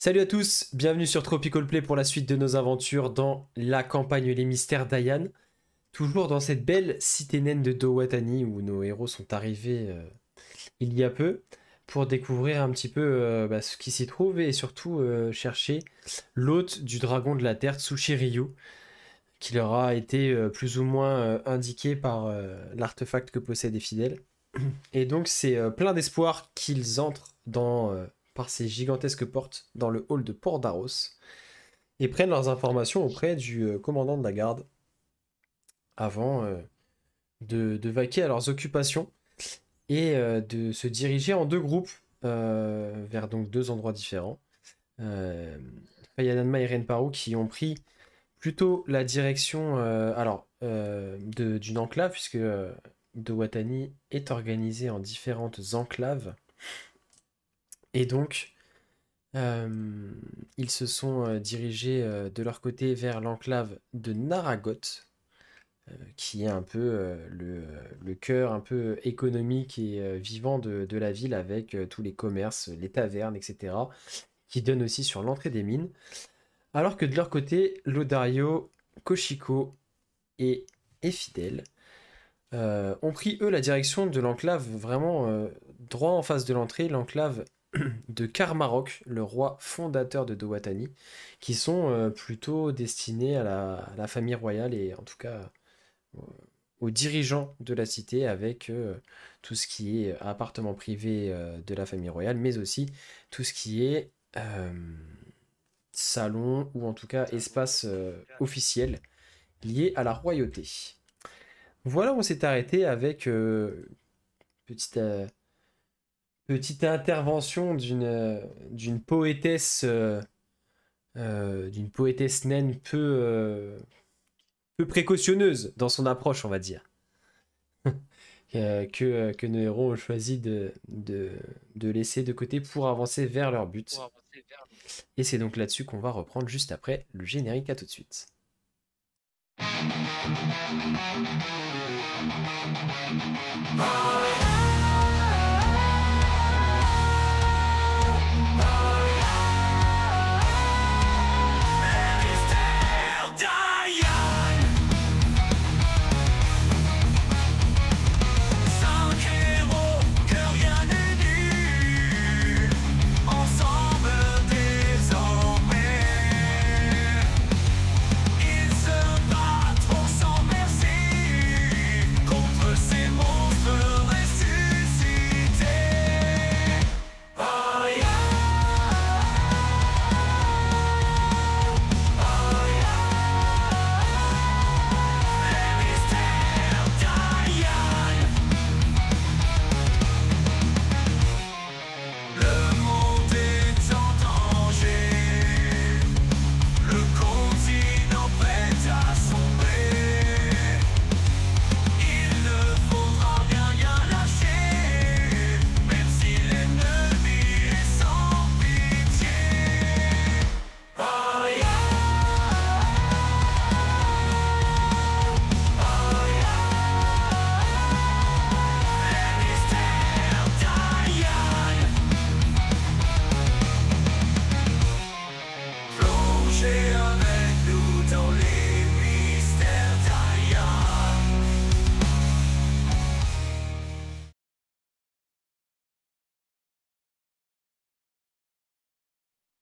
Salut à tous, bienvenue sur Tropical Play pour la suite de nos aventures dans la campagne Les Mystères d'Ayan. Toujours dans cette belle cité naine de Dowatani où nos héros sont arrivés il y a peu pour découvrir un petit peu ce qui s'y trouve et surtout chercher l'hôte du dragon de la terre, Tsushiryu, qui leur a été plus ou moins indiqué par l'artefact que possèdent les fidèles. Et donc c'est plein d'espoir qu'ils entrent par ces gigantesques portes dans le hall de Port d'Aros et prennent leurs informations auprès du commandant de la garde avant de vaquer à leurs occupations et de se diriger en deux groupes vers donc deux endroits différents. Payananma et Renparu qui ont pris plutôt la direction d'une enclave puisque Dowatani est organisé en différentes enclaves. Et donc, ils se sont dirigés de leur côté vers l'enclave de Naragot, qui est un peu le cœur un peu économique et vivant de la ville avec tous les commerces, les tavernes, etc., qui donnent aussi sur l'entrée des mines. Alors que de leur côté, Lodario, Koshiko et Fidel ont pris eux la direction de l'enclave vraiment droit en face de l'entrée, l'enclave de Karmarok, le roi fondateur de Dowatani, qui sont plutôt destinés à la famille royale et en tout cas aux dirigeants de la cité avec tout ce qui est appartement privé de la famille royale, mais aussi tout ce qui est salon ou en tout cas espace officiel lié à la royauté. Voilà où on s'est arrêté avec petite intervention d'une poétesse naine peu précautionneuse dans son approche, on va dire, que nos héros ont choisi de laisser de côté pour avancer vers leur but. Et c'est donc là-dessus qu'on va reprendre juste après le générique. À tout de suite.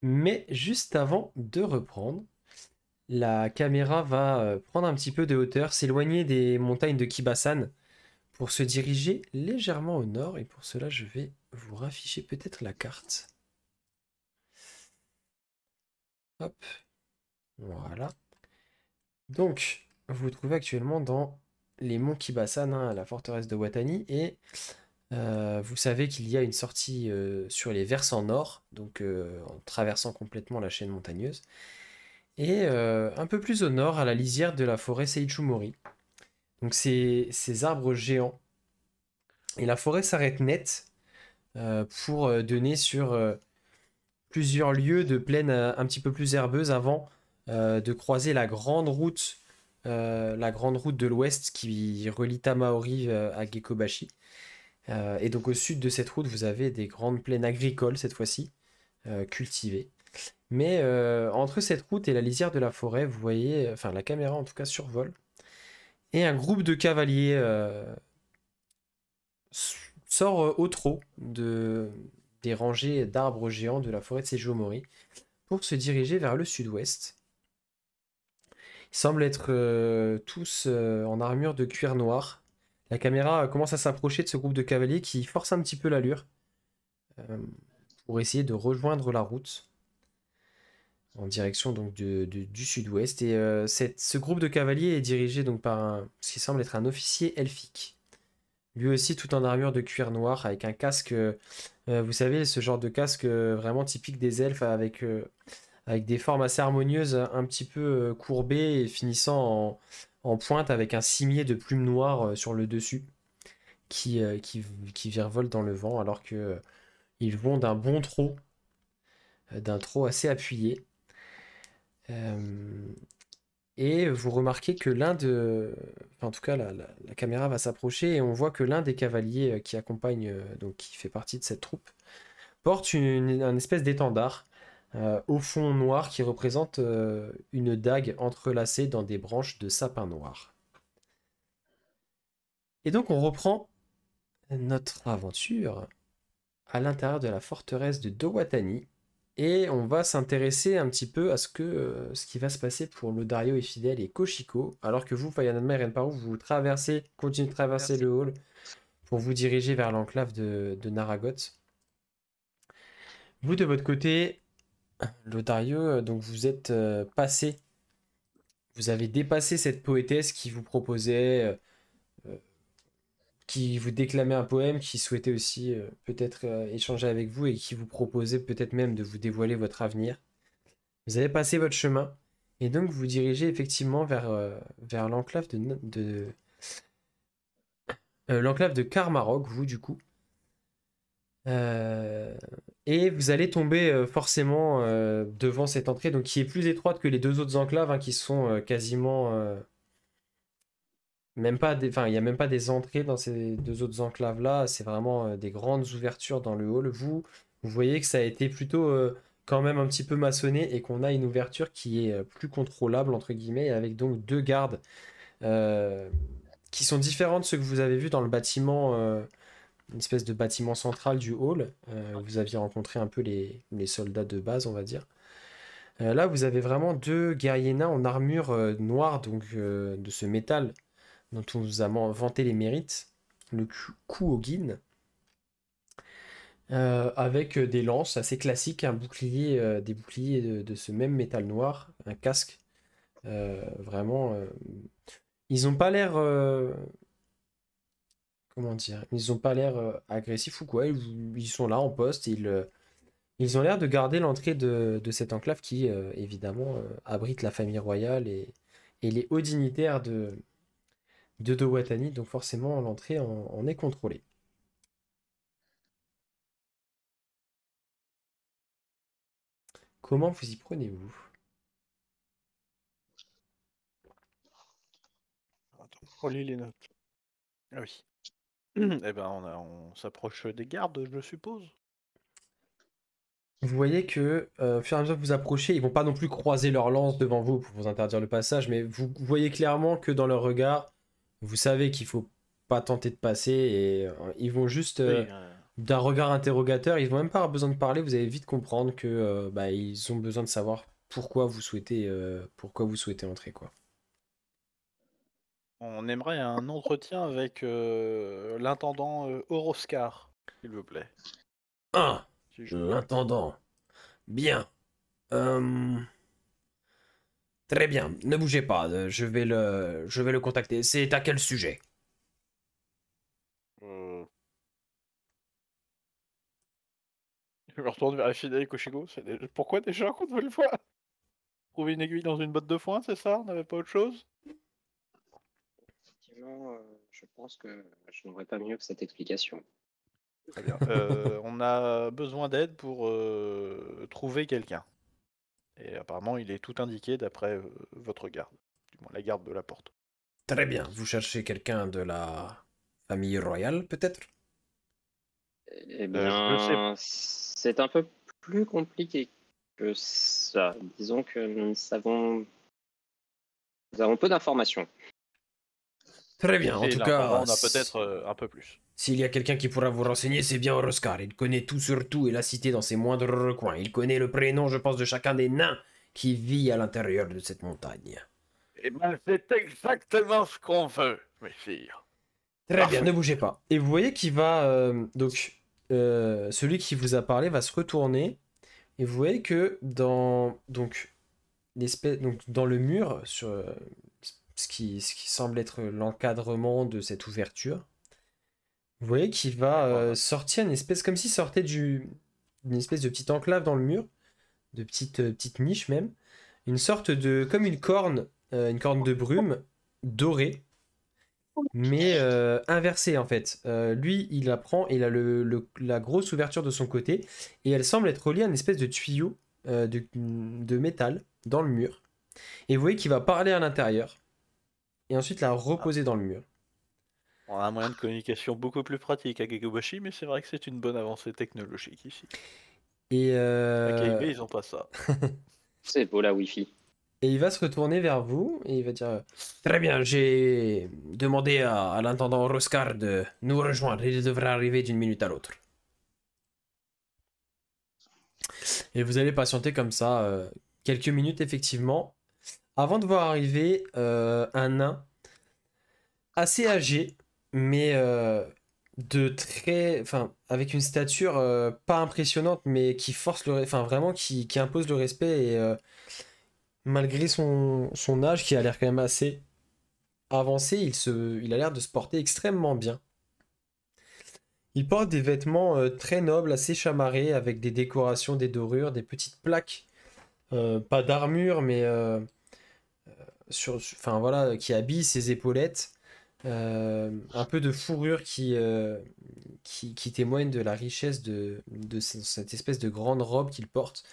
Mais juste avant de reprendre, la caméra va prendre un petit peu de hauteur, s'éloigner des montagnes de Kibasan pour se diriger légèrement au nord. Et pour cela, je vais vous rafficher peut-être la carte. Hop, voilà. Donc, vous vous trouvez actuellement dans les monts Kibasan, à la forteresse de Watani, et vous savez qu'il y a une sortie sur les versants nord, donc en traversant complètement la chaîne montagneuse, et un peu plus au nord, à la lisière de la forêt Seichumori. Donc ces arbres géants. Et la forêt s'arrête net pour donner sur plusieurs lieues de plaine un petit peu plus herbeuse avant de croiser la grande route de l'ouest qui relie Tamaori à Gekobashi. Et donc au sud de cette route, vous avez des grandes plaines agricoles cette fois-ci, cultivées. Mais entre cette route et la lisière de la forêt, vous voyez, enfin la caméra en tout cas survole, et un groupe de cavaliers sort au trot des rangées d'arbres géants de la forêt de Sejomori pour se diriger vers le sud-ouest. Ils semblent être tous en armure de cuir noir. La caméra commence à s'approcher de ce groupe de cavaliers qui force un petit peu l'allure euh, pour essayer de rejoindre la route en direction donc du sud-ouest. Et ce groupe de cavaliers est dirigé donc par ce qui semble être un officier elfique. Lui aussi tout en armure de cuir noir avec un casque, vous savez, ce genre de casque vraiment typique des elfes avec des formes assez harmonieuses, un petit peu courbées et finissant en pointe avec un cimier de plumes noires sur le dessus qui virevolte dans le vent alors que ils vont d'un trot assez appuyé. Euh, et vous remarquez que enfin, en tout cas, la caméra va s'approcher et on voit que l'un des cavaliers qui accompagne, donc qui fait partie de cette troupe, porte un espèce d'étendard au fond noir qui représente une dague entrelacée dans des branches de sapin noir. Et donc on reprend notre aventure à l'intérieur de la forteresse de Dowatani et on va s'intéresser un petit peu à ce qui va se passer pour Lodario et Fidèle et Koshiko, alors que vous, Fayanadma et Renparu, vous continuez de traverser le hall pour vous diriger vers l'enclave de Naragoth. Vous, de votre côté, Lodario, donc vous êtes vous avez dépassé cette poétesse qui vous proposait, euh, qui vous déclamait un poème, qui souhaitait aussi peut-être échanger avec vous et qui vous proposait peut-être même de vous dévoiler votre avenir. Vous avez passé votre chemin et donc vous dirigez effectivement vers l'enclave l'enclave de Karmarok, vous du coup. Euh, et vous allez tomber forcément devant cette entrée, donc qui est plus étroite que les deux autres enclaves, hein, qui sont quasiment même pas enfin, il n'y a même pas des entrées dans ces deux autres enclaves-là, c'est vraiment des grandes ouvertures dans le hall. Vous voyez que ça a été plutôt quand même un petit peu maçonné et qu'on a une ouverture qui est plus contrôlable, entre guillemets, avec donc deux gardes euh, qui sont différents de ceux que vous avez vus dans le bâtiment, une espèce de bâtiment central du hall. Vous aviez rencontré un peu les soldats de base, on va dire. Là, vous avez vraiment deux guerriers nains en armure noire, donc de ce métal dont on nous a vanté les mérites, le Kuogin, avec des lances assez classiques, un bouclier, des boucliers de ce même métal noir, un casque. Vraiment, ils ont pas l'air, comment dire, ils ont pas l'air agressifs ou quoi. Ils sont là en poste. Ils ont l'air de garder l'entrée de cette enclave qui, évidemment, abrite la famille royale et les hauts dignitaires de Dowatani, donc forcément l'entrée en est contrôlée. Comment vous y prenez-vous? Attends, relis les notes. Ah oui. Eh ben, on s'approche des gardes, je suppose. Vous voyez que, au fur et à mesure que vous approchez, ils vont pas non plus croiser leurs lances devant vous pour vous interdire le passage, mais vous voyez clairement que dans leur regard, vous savez qu'il faut pas tenter de passer et ils vont juste Oui. d'un regard interrogateur, ils vont même pas avoir besoin de parler, vous allez vite comprendre que bah, ils ont besoin de savoir pourquoi vous souhaitez entrer quoi. On aimerait un entretien avec l'intendant Horoscar, s'il vous plaît. Ah, Si je- l'intendant. Bien. Euh, Très bien. Ne bougez pas. Je vais le contacter. C'est à quel sujet? euh, Je me retourne vers Fidel et Koshiko. Pourquoi déjà qu'on veut le voir? Trouver une aiguille dans une botte de foin, c'est ça? On n'avait pas autre chose? Effectivement, je pense que je n'aurais pas mieux que cette explication. Très bien. On a besoin d'aide pour trouver quelqu'un. Et apparemment, il est tout indiqué d'après votre garde. Du moins, la garde de la porte. Très bien. Vous cherchez quelqu'un de la famille royale, peut-être? Eh Je sais. bien, c'est un peu plus compliqué ça. Disons que nous avons peu d'informations. Très bien, en Et tout apparemment, cas, on a peut-être un peu plus. s'il y a quelqu'un qui pourra vous renseigner, c'est bien Roscar. Il connaît tout sur tout et la cité dans ses moindres recoins. Il connaît le prénom, je pense, de chacun des nains qui vit à l'intérieur de cette montagne. Eh ben, c'est exactement ce qu'on veut, mes filles. Très Parfait. bien, ne bougez pas. Et vous voyez qu'il va... celui qui vous a parlé va se retourner. Et vous voyez que dans... Donc, dans le mur, sur ce qui semble être l'encadrement de cette ouverture, vous voyez qu'il va sortir une espèce... Comme s'il sortait d'une espèce de petite enclave dans le mur. De petite niche même. Une sorte de... Comme une corne de brume dorée. Mais inversée en fait. Lui, il la prend, il a la grosse ouverture de son côté, et elle semble être reliée à une espèce de tuyau de métal dans le mur. Et vous voyez qu'il va parler à l'intérieur, et ensuite la reposer dans le mur. On a un moyen de communication beaucoup plus pratique à Gekobashi, mais c'est vrai que c'est une bonne avancée technologique ici. Et, À KIB, ils ont pas ça. C'est beau la Wi-Fi. et il va se retourner vers vous, et il va dire très bien, j'ai demandé à l'intendant Roscar de nous rejoindre, il devrait arriver d'une minute à l'autre. Et vous allez patienter comme ça quelques minutes effectivement, avant de voir arriver un nain assez âgé, mais avec une stature pas impressionnante, mais qui force vraiment qui impose le respect, et malgré son âge qui a l'air quand même assez avancé, il a l'air de se porter extrêmement bien. Il porte des vêtements très nobles, assez chamarrés, avec des décorations, des dorures, des petites plaques, pas d'armure, mais voilà, qui habillent ses épaulettes. Un peu de fourrure qui témoigne de la richesse de cette espèce de grande robe qu'il porte.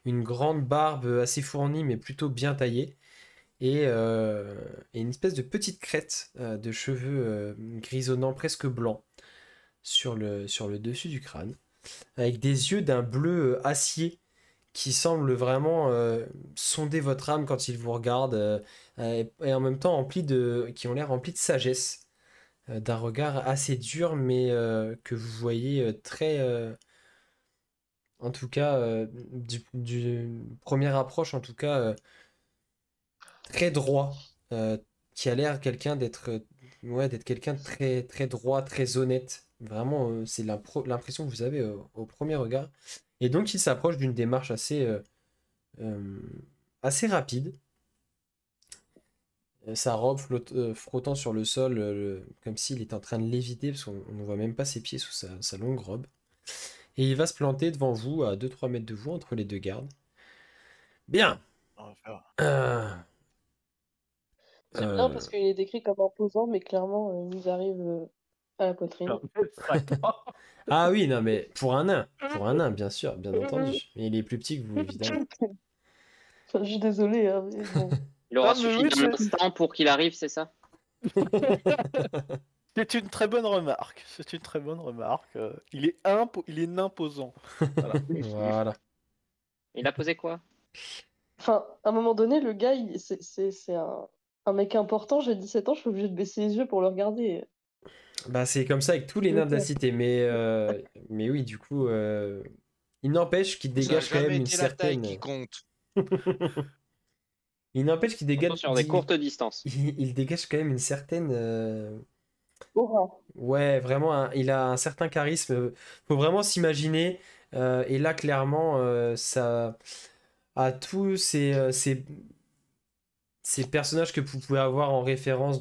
Une grande barbe assez fournie, mais plutôt bien taillée. Et une espèce de petite crête de cheveux grisonnants, presque blancs, sur le dessus du crâne, avec des yeux d'un bleu acier qui semble vraiment sonder votre âme quand il vous regarde, et en même temps qui ont l'air remplis de sagesse, d'un regard assez dur, mais que vous voyez très, en tout cas, du première approche, en tout cas, très droit, qui a l'air d'être quelqu'un de très, très droit, très honnête. Vraiment, c'est l'impression que vous avez au premier regard. Et donc, il s'approche d'une démarche euh, assez rapide. Sa robe frottant sur le sol, comme s'il était en train de léviter, parce qu'on ne voit même pas ses pieds sous sa longue robe. Et il va se planter devant vous, à 2-3 mètres de vous, entre les deux gardes. Bien. On va faire- Euh, C'est euh, bien parce qu'il est décrit comme imposant, mais clairement, il nous arrive à la poitrine. Ah oui, non, mais pour un nain, bien sûr, bien entendu. Mais il est plus petit que vous, évidemment. Enfin, je suis désolée, hein, mais bon. Il aura Ah, mais suffi oui, d'un instant pour qu'il arrive, c'est ça? C'est une très bonne remarque. C'est une très bonne remarque. Il est imposant. Voilà. Voilà. Il a posé quoi? Enfin, à un moment donné, le gars, c'est un mec important, j'ai 17 ans, je suis obligée de baisser les yeux pour le regarder. Bah, c'est comme ça avec tous les nains de la cité, mais oui, du coup, il n'empêche qu'il Ça a dégage quand jamais même une été la taille certaine. qui compte. Il n'empêche qu'il dégage. Sur des courtes distances. Il dégage quand même une certaine. Aura. Ouais, vraiment, il a un certain charisme. Faut vraiment s'imaginer. Et là, clairement, ça a tous ces personnages que vous pouvez avoir en référence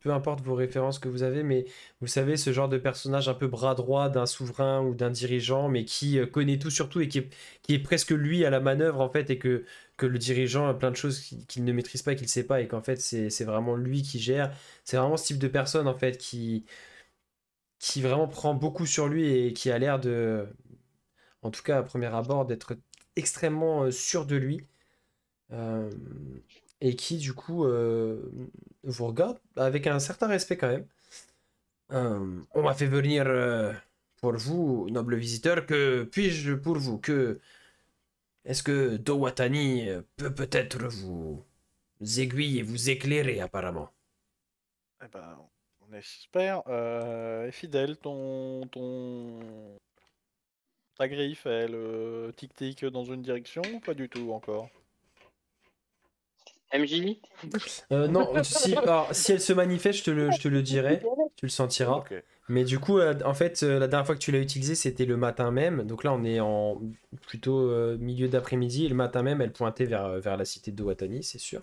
peu importe vos références que vous avez, mais vous savez, ce genre de personnage un peu bras droit d'un souverain ou d'un dirigeant, mais qui connaît tout sur tout, et qui est presque lui à la manœuvre, en fait, et que le dirigeant a plein de choses qu'il ne maîtrise pas et qu'il ne sait pas, et qu'en fait, c'est vraiment lui qui gère. C'est vraiment ce type de personne, en fait, qui vraiment prend beaucoup sur lui, et qui a l'air en tout cas à premier abord, d'être extrêmement sûr de lui. Euh, et qui du coup vous regarde avec un certain respect quand même. On m'a fait venir pour vous, noble visiteur, que puis-je pour vous? est-ce que Dowatani peut peut-être vous aiguiller et vous éclairer apparemment? Eh ben, on espère. Fidèle, ta griffe, elle tic-tic dans une direction ou pas du tout encore? MJ? Non, si elle se manifeste, je te le dirai, tu le sentiras. Ok. Mais du coup, en fait, la dernière fois que tu l'as utilisé, c'était le matin même. Donc là, on est en plutôt milieu d'après-midi. Et le matin même, elle pointait vers la cité de Dowatani, c'est sûr.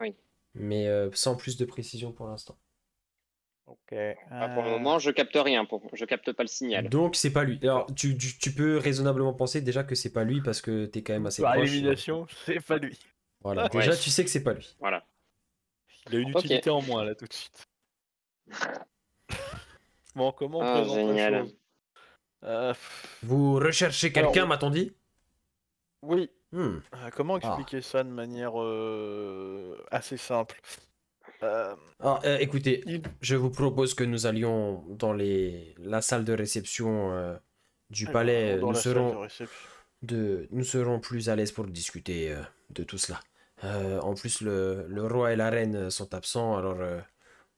Oui. Mais sans plus de précision pour l'instant. Ok. Pour le moment, je capte rien. Je capte pas le signal. Donc, c'est pas lui. Alors, tu peux raisonnablement penser déjà que c'est pas lui parce que t'es quand même assez Par proche. élimination, c'est pas lui. Voilà, Ouais. déjà, tu sais que c'est pas lui. Voilà. Il a une Ok. utilité en moins là tout de suite. Bon, comment on Ah, présente la génial. chose? Pff, Vous recherchez quelqu'un, Alors, m'a-t-on dit? Oui. Hmm. Comment expliquer ça de manière assez simple? Écoutez, Il- je vous propose que nous allions dans la salle de réception du Eh ben, palais. allons dans la salle de réception. Nous serons plus à l'aise pour discuter de tout cela. En plus, le roi et la reine sont absents, alors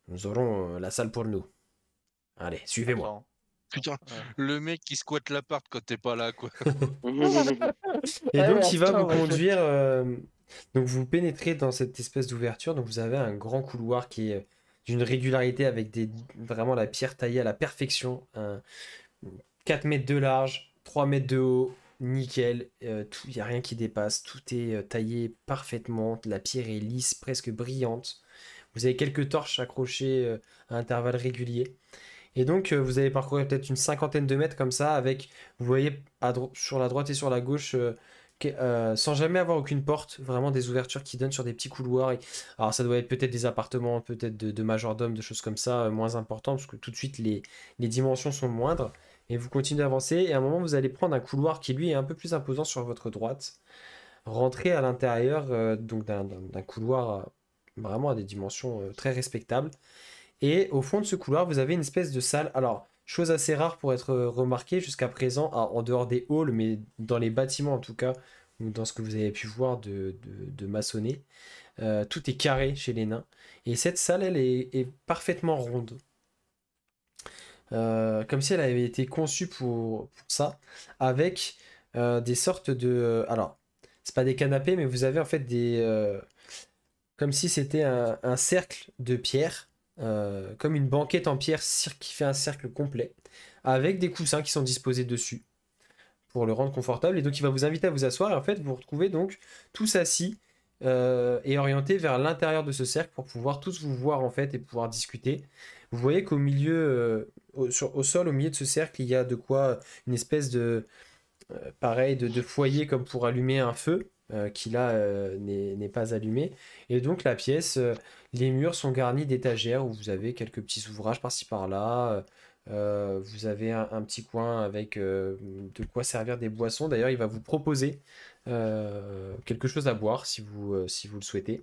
nous aurons la salle pour nous. Allez, suivez-moi. Attends. Putain, Ouais. le mec qui squatte l'appart quand t'es pas là, quoi. Et Ah donc, ouais, il va attends, vous ouais. conduire. Donc, vous pénétrez dans cette espèce d'ouverture. Donc, vous avez un grand couloir qui est d'une régularité avec vraiment la pierre taillée à la perfection. 4 mètres de large, 3 mètres de haut, nickel. Il n'y a rien qui dépasse. Tout est taillé parfaitement. La pierre est lisse, presque brillante. Vous avez quelques torches accrochées à intervalles réguliers. Et donc, vous allez parcourir peut-être une cinquantaine de mètres comme ça, avec, vous voyez, sur la droite et sur la gauche, sans jamais avoir aucune porte, vraiment des ouvertures qui donnent sur des petits couloirs. Alors, ça doit être peut-être des appartements, peut-être de majordome, de choses comme ça, moins importants, parce que tout de suite, les dimensions sont moindres. Et vous continuez d'avancer, et à un moment, vous allez prendre un couloir qui, lui, est un peu plus imposant sur votre droite. Rentrer à l'intérieur donc d'un couloir vraiment à des dimensions très respectables. Et au fond de ce couloir, vous avez une espèce de salle. Alors, chose assez rare pour être remarquée jusqu'à présent, en dehors des halls, mais dans les bâtiments en tout cas, ou dans ce que vous avez pu voir de maçonner, tout est carré chez les nains. Et cette salle, elle est parfaitement ronde. Comme si elle avait été conçue pour ça, avec des sortes de... alors, c'est pas des canapés, mais vous avez en fait comme si c'était un cercle de pierre, comme une banquette en pierre qui fait un cercle complet, avec des coussins qui sont disposés dessus pour le rendre confortable. Et donc il va vous inviter à vous asseoir, et en fait vous vous retrouvez donc tous assis et orientés vers l'intérieur de ce cercle pour pouvoir tous vous voir en fait et pouvoir discuter. Vous voyez qu'au milieu, au sol, au milieu de ce cercle, il y a de quoi une espèce de pareil de foyer comme pour allumer un feu qui là n'est pas allumé. Et donc la pièce, les murs sont garnis d'étagères où vous avez quelques petits ouvrages par-ci par-là. Vous avez un petit coin avec de quoi servir des boissons. D'ailleurs, il va vous proposer quelque chose à boire si vous le souhaitez.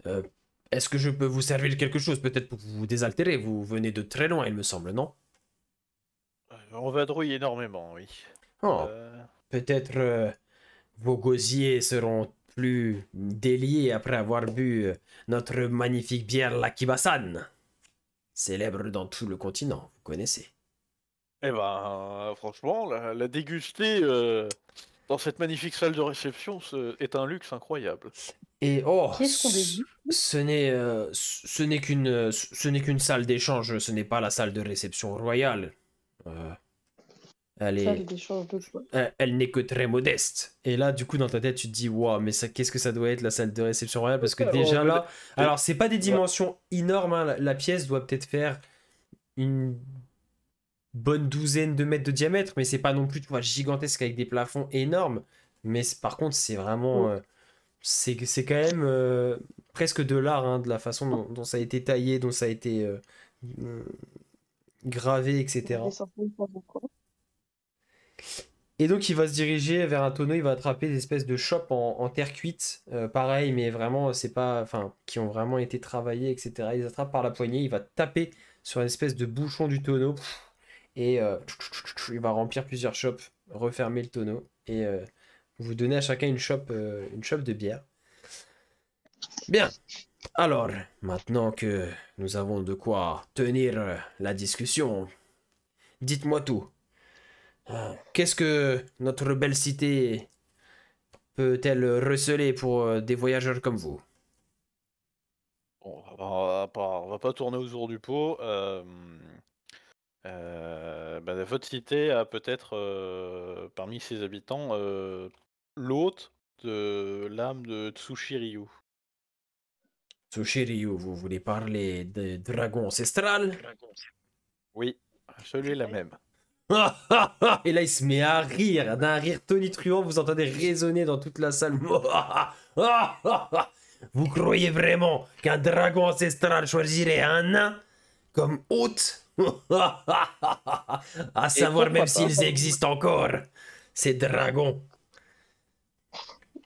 Euh, Est-ce que je peux vous servir quelque chose, peut-être pour vous désaltérer? Vous venez de très loin, il me semble, non? On vadrouille énormément, oui. Oh, Euh, peut-être vos gosiers seront plus déliés après avoir bu notre magnifique bière la Kibasan, célèbre dans tout le continent, vous connaissez. Eh ben, franchement, la déguster dans cette magnifique salle de réception est un luxe incroyable. Et oh, Qu'est-ce qu'on déguste? ce n'est qu'une salle d'échange, ce n'est pas la salle de réception royale. Elle Salle est, d'échange de quoi? elle n'est que très modeste. Et là, du coup, dans ta tête, tu te dis, waouh, mais ça, qu'est-ce que ça doit être la salle de réception royale? Parce que déjà là, alors c'est pas des dimensions énormes, hein, la pièce doit peut-être faire une bonne douzaine de mètres de diamètre, mais c'est pas non plus, tu vois, gigantesque avec des plafonds énormes. Mais par contre, c'est vraiment, c'est quand même presque de l'art, hein, de la façon dont ça a été taillé, dont ça a été euh, gravé, etc. On est sorti de quoi? Et donc il va se diriger vers un tonneau, il va attraper des espèces de chopes en terre cuite, pareil, mais vraiment, c'est pas, enfin, qui ont vraiment été travaillés, etc. Il les attrape par la poignée, il va taper sur une espèce de bouchon du tonneau, et il va remplir plusieurs chopes refermez le tonneau et vous donnez à chacun une chope de bière. Bien. Alors, maintenant que nous avons de quoi tenir la discussion, dites-moi tout. Qu'est-ce que notre belle cité peut-elle receler pour des voyageurs comme vous? Bon, on va pas tourner autour du pot. Votre cité a peut-être parmi ses habitants l'hôte de l'âme de Tsushiryu. Tsushiryu, vous voulez parler de dragon ancestral? Oui, celui-là même. Et là, il se met à rire, d'un rire tonitruant, vous entendez résonner dans toute la salle. Vous croyez vraiment qu'un dragon ancestral choisirait un nain comme hôte? À savoir même s'ils existent encore, ces dragons.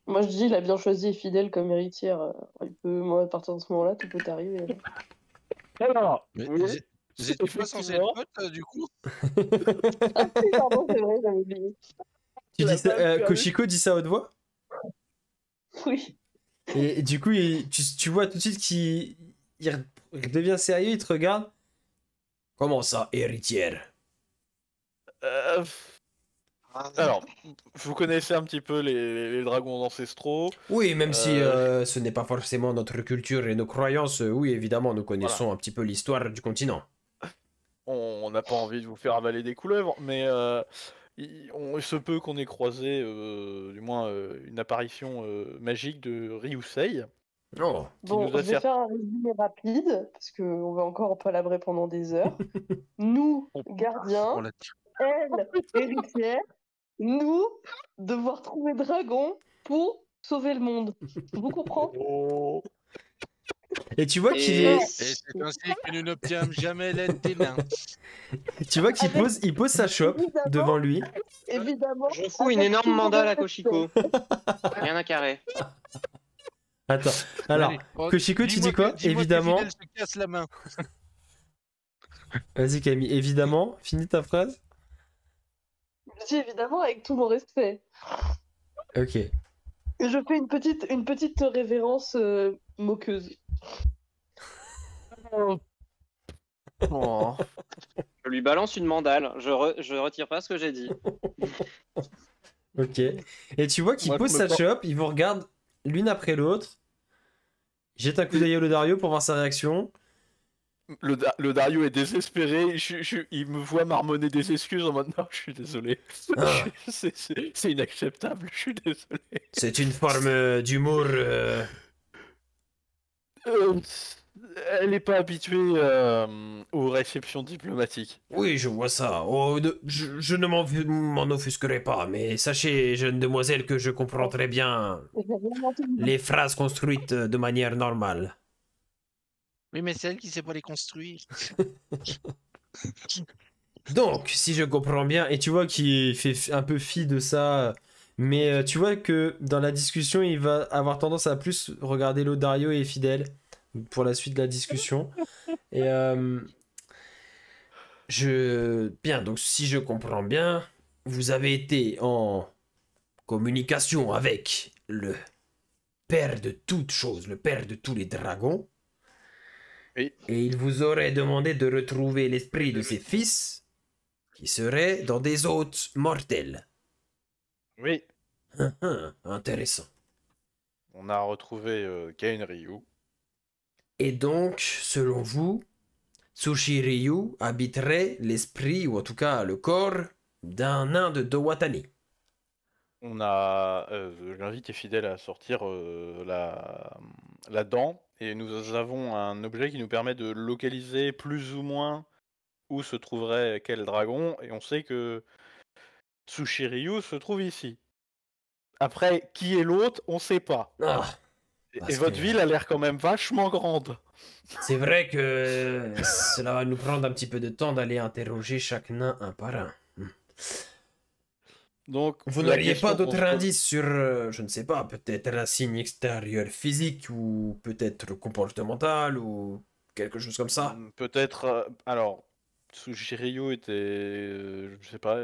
Moi, je dis, il a bien choisi Fidèle comme héritière. Moi, à partir de ce moment-là, tout peut arriver. Alors, Mais oui, vous étiez pas censé être potes, du coup? Ah, oui, pardon, c'est vrai, j'avais oublié. Tu La dis ça, femme, tu as Koshiko dit ça à haute voix? Oui. Et du coup, tu vois tout de suite qu'il devient sérieux, il te regarde. Comment ça, héritière? alors, vous connaissez un petit peu les dragons ancestraux. Oui, même si ce n'est pas forcément notre culture et nos croyances, oui, évidemment, nous connaissons un petit peu l'histoire du continent. On n'a pas envie de vous faire avaler des couleuvres, mais il se peut qu'on ait croisé, du moins, une apparition magique de Ryusei. Oh, Qui Bon, nous a je vais faire un résumé rapide, parce qu'on va encore palabrer pendant des heures. Nous, gardiens, On l'a- elle, héritière, nous, devoir trouver Dragon pour sauver le monde. Vous comprenez? Oh. et tu vois qu'il Et Et c'est ainsi que nous n'obtiendrons jamais l'aide des nains. il pose sa chope Évidemment. devant lui. Évidemment. je fous une avec énorme tout le mandale à respect. Koshiko. Rien à carré. Attends, alors, Allez, oh, Koshiko, tu dis quoi? dis-moi que Évidemment. Fidèle se casse la main. Vas-y Camille, évidemment, finis ta phrase. Je dis évidemment avec tout mon respect. Ok. Et je fais une petite révérence moqueuse. Oh. Je lui balance une mandale. Je retire pas ce que j'ai dit. Ok. Et tu vois qu'il Moi, pose je sa me prends- chope, ils vous regardent l'une après l'autre. Jette un coup d'œil au Dario pour voir sa réaction. Le Dario est désespéré, il me voit marmonner des excuses en mode non, je suis désolé. Ah. C'est inacceptable, je suis désolé. C'est une forme d'humour. Elle n'est pas habituée aux réceptions diplomatiques. Oui, je vois ça. Oh, je ne m'en offusquerai pas, mais sachez, jeune demoiselle, que je comprends très bien J'ai rien entendu. les phrases construites de manière normale. Oui, mais c'est elle qui sait pas les construire. Donc, si je comprends bien, et tu vois qu'il fait un peu fi de ça, mais tu vois que dans la discussion, il va avoir tendance à plus regarder Lodario et Fidèle pour la suite de la discussion. Et bien, donc si je comprends bien, vous avez été en communication avec le père de toutes choses, le père de tous les dragons. Oui. Et il vous aurait demandé de retrouver l'esprit de ses fils qui seraient dans des hôtes mortels. Oui, Intéressant. on a retrouvé Kain Ryu. Et donc, selon vous, Tsushiryu habiterait l'esprit, ou en tout cas le corps, d'un nain de Dowatani. On a, j'invite les fidèles à sortir la dent, et nous avons un objet qui nous permet de localiser plus ou moins où se trouverait quel dragon, et on sait que Tsushiryu se trouve ici. Après, qui est l'autre, on sait pas. Ah, Et Parce votre que- ville a l'air quand même vachement grande. c'est vrai que cela va nous prendre un petit peu de temps d'aller interroger chaque nain un par un. Donc, Vous la n'auriez pas question qu'on d'autres se pose- indices sur, je ne sais pas, peut-être un signe extérieur physique ou peut-être comportemental ou quelque chose comme ça? Peut-être. Alors, Tsushiryu était, je sais pas,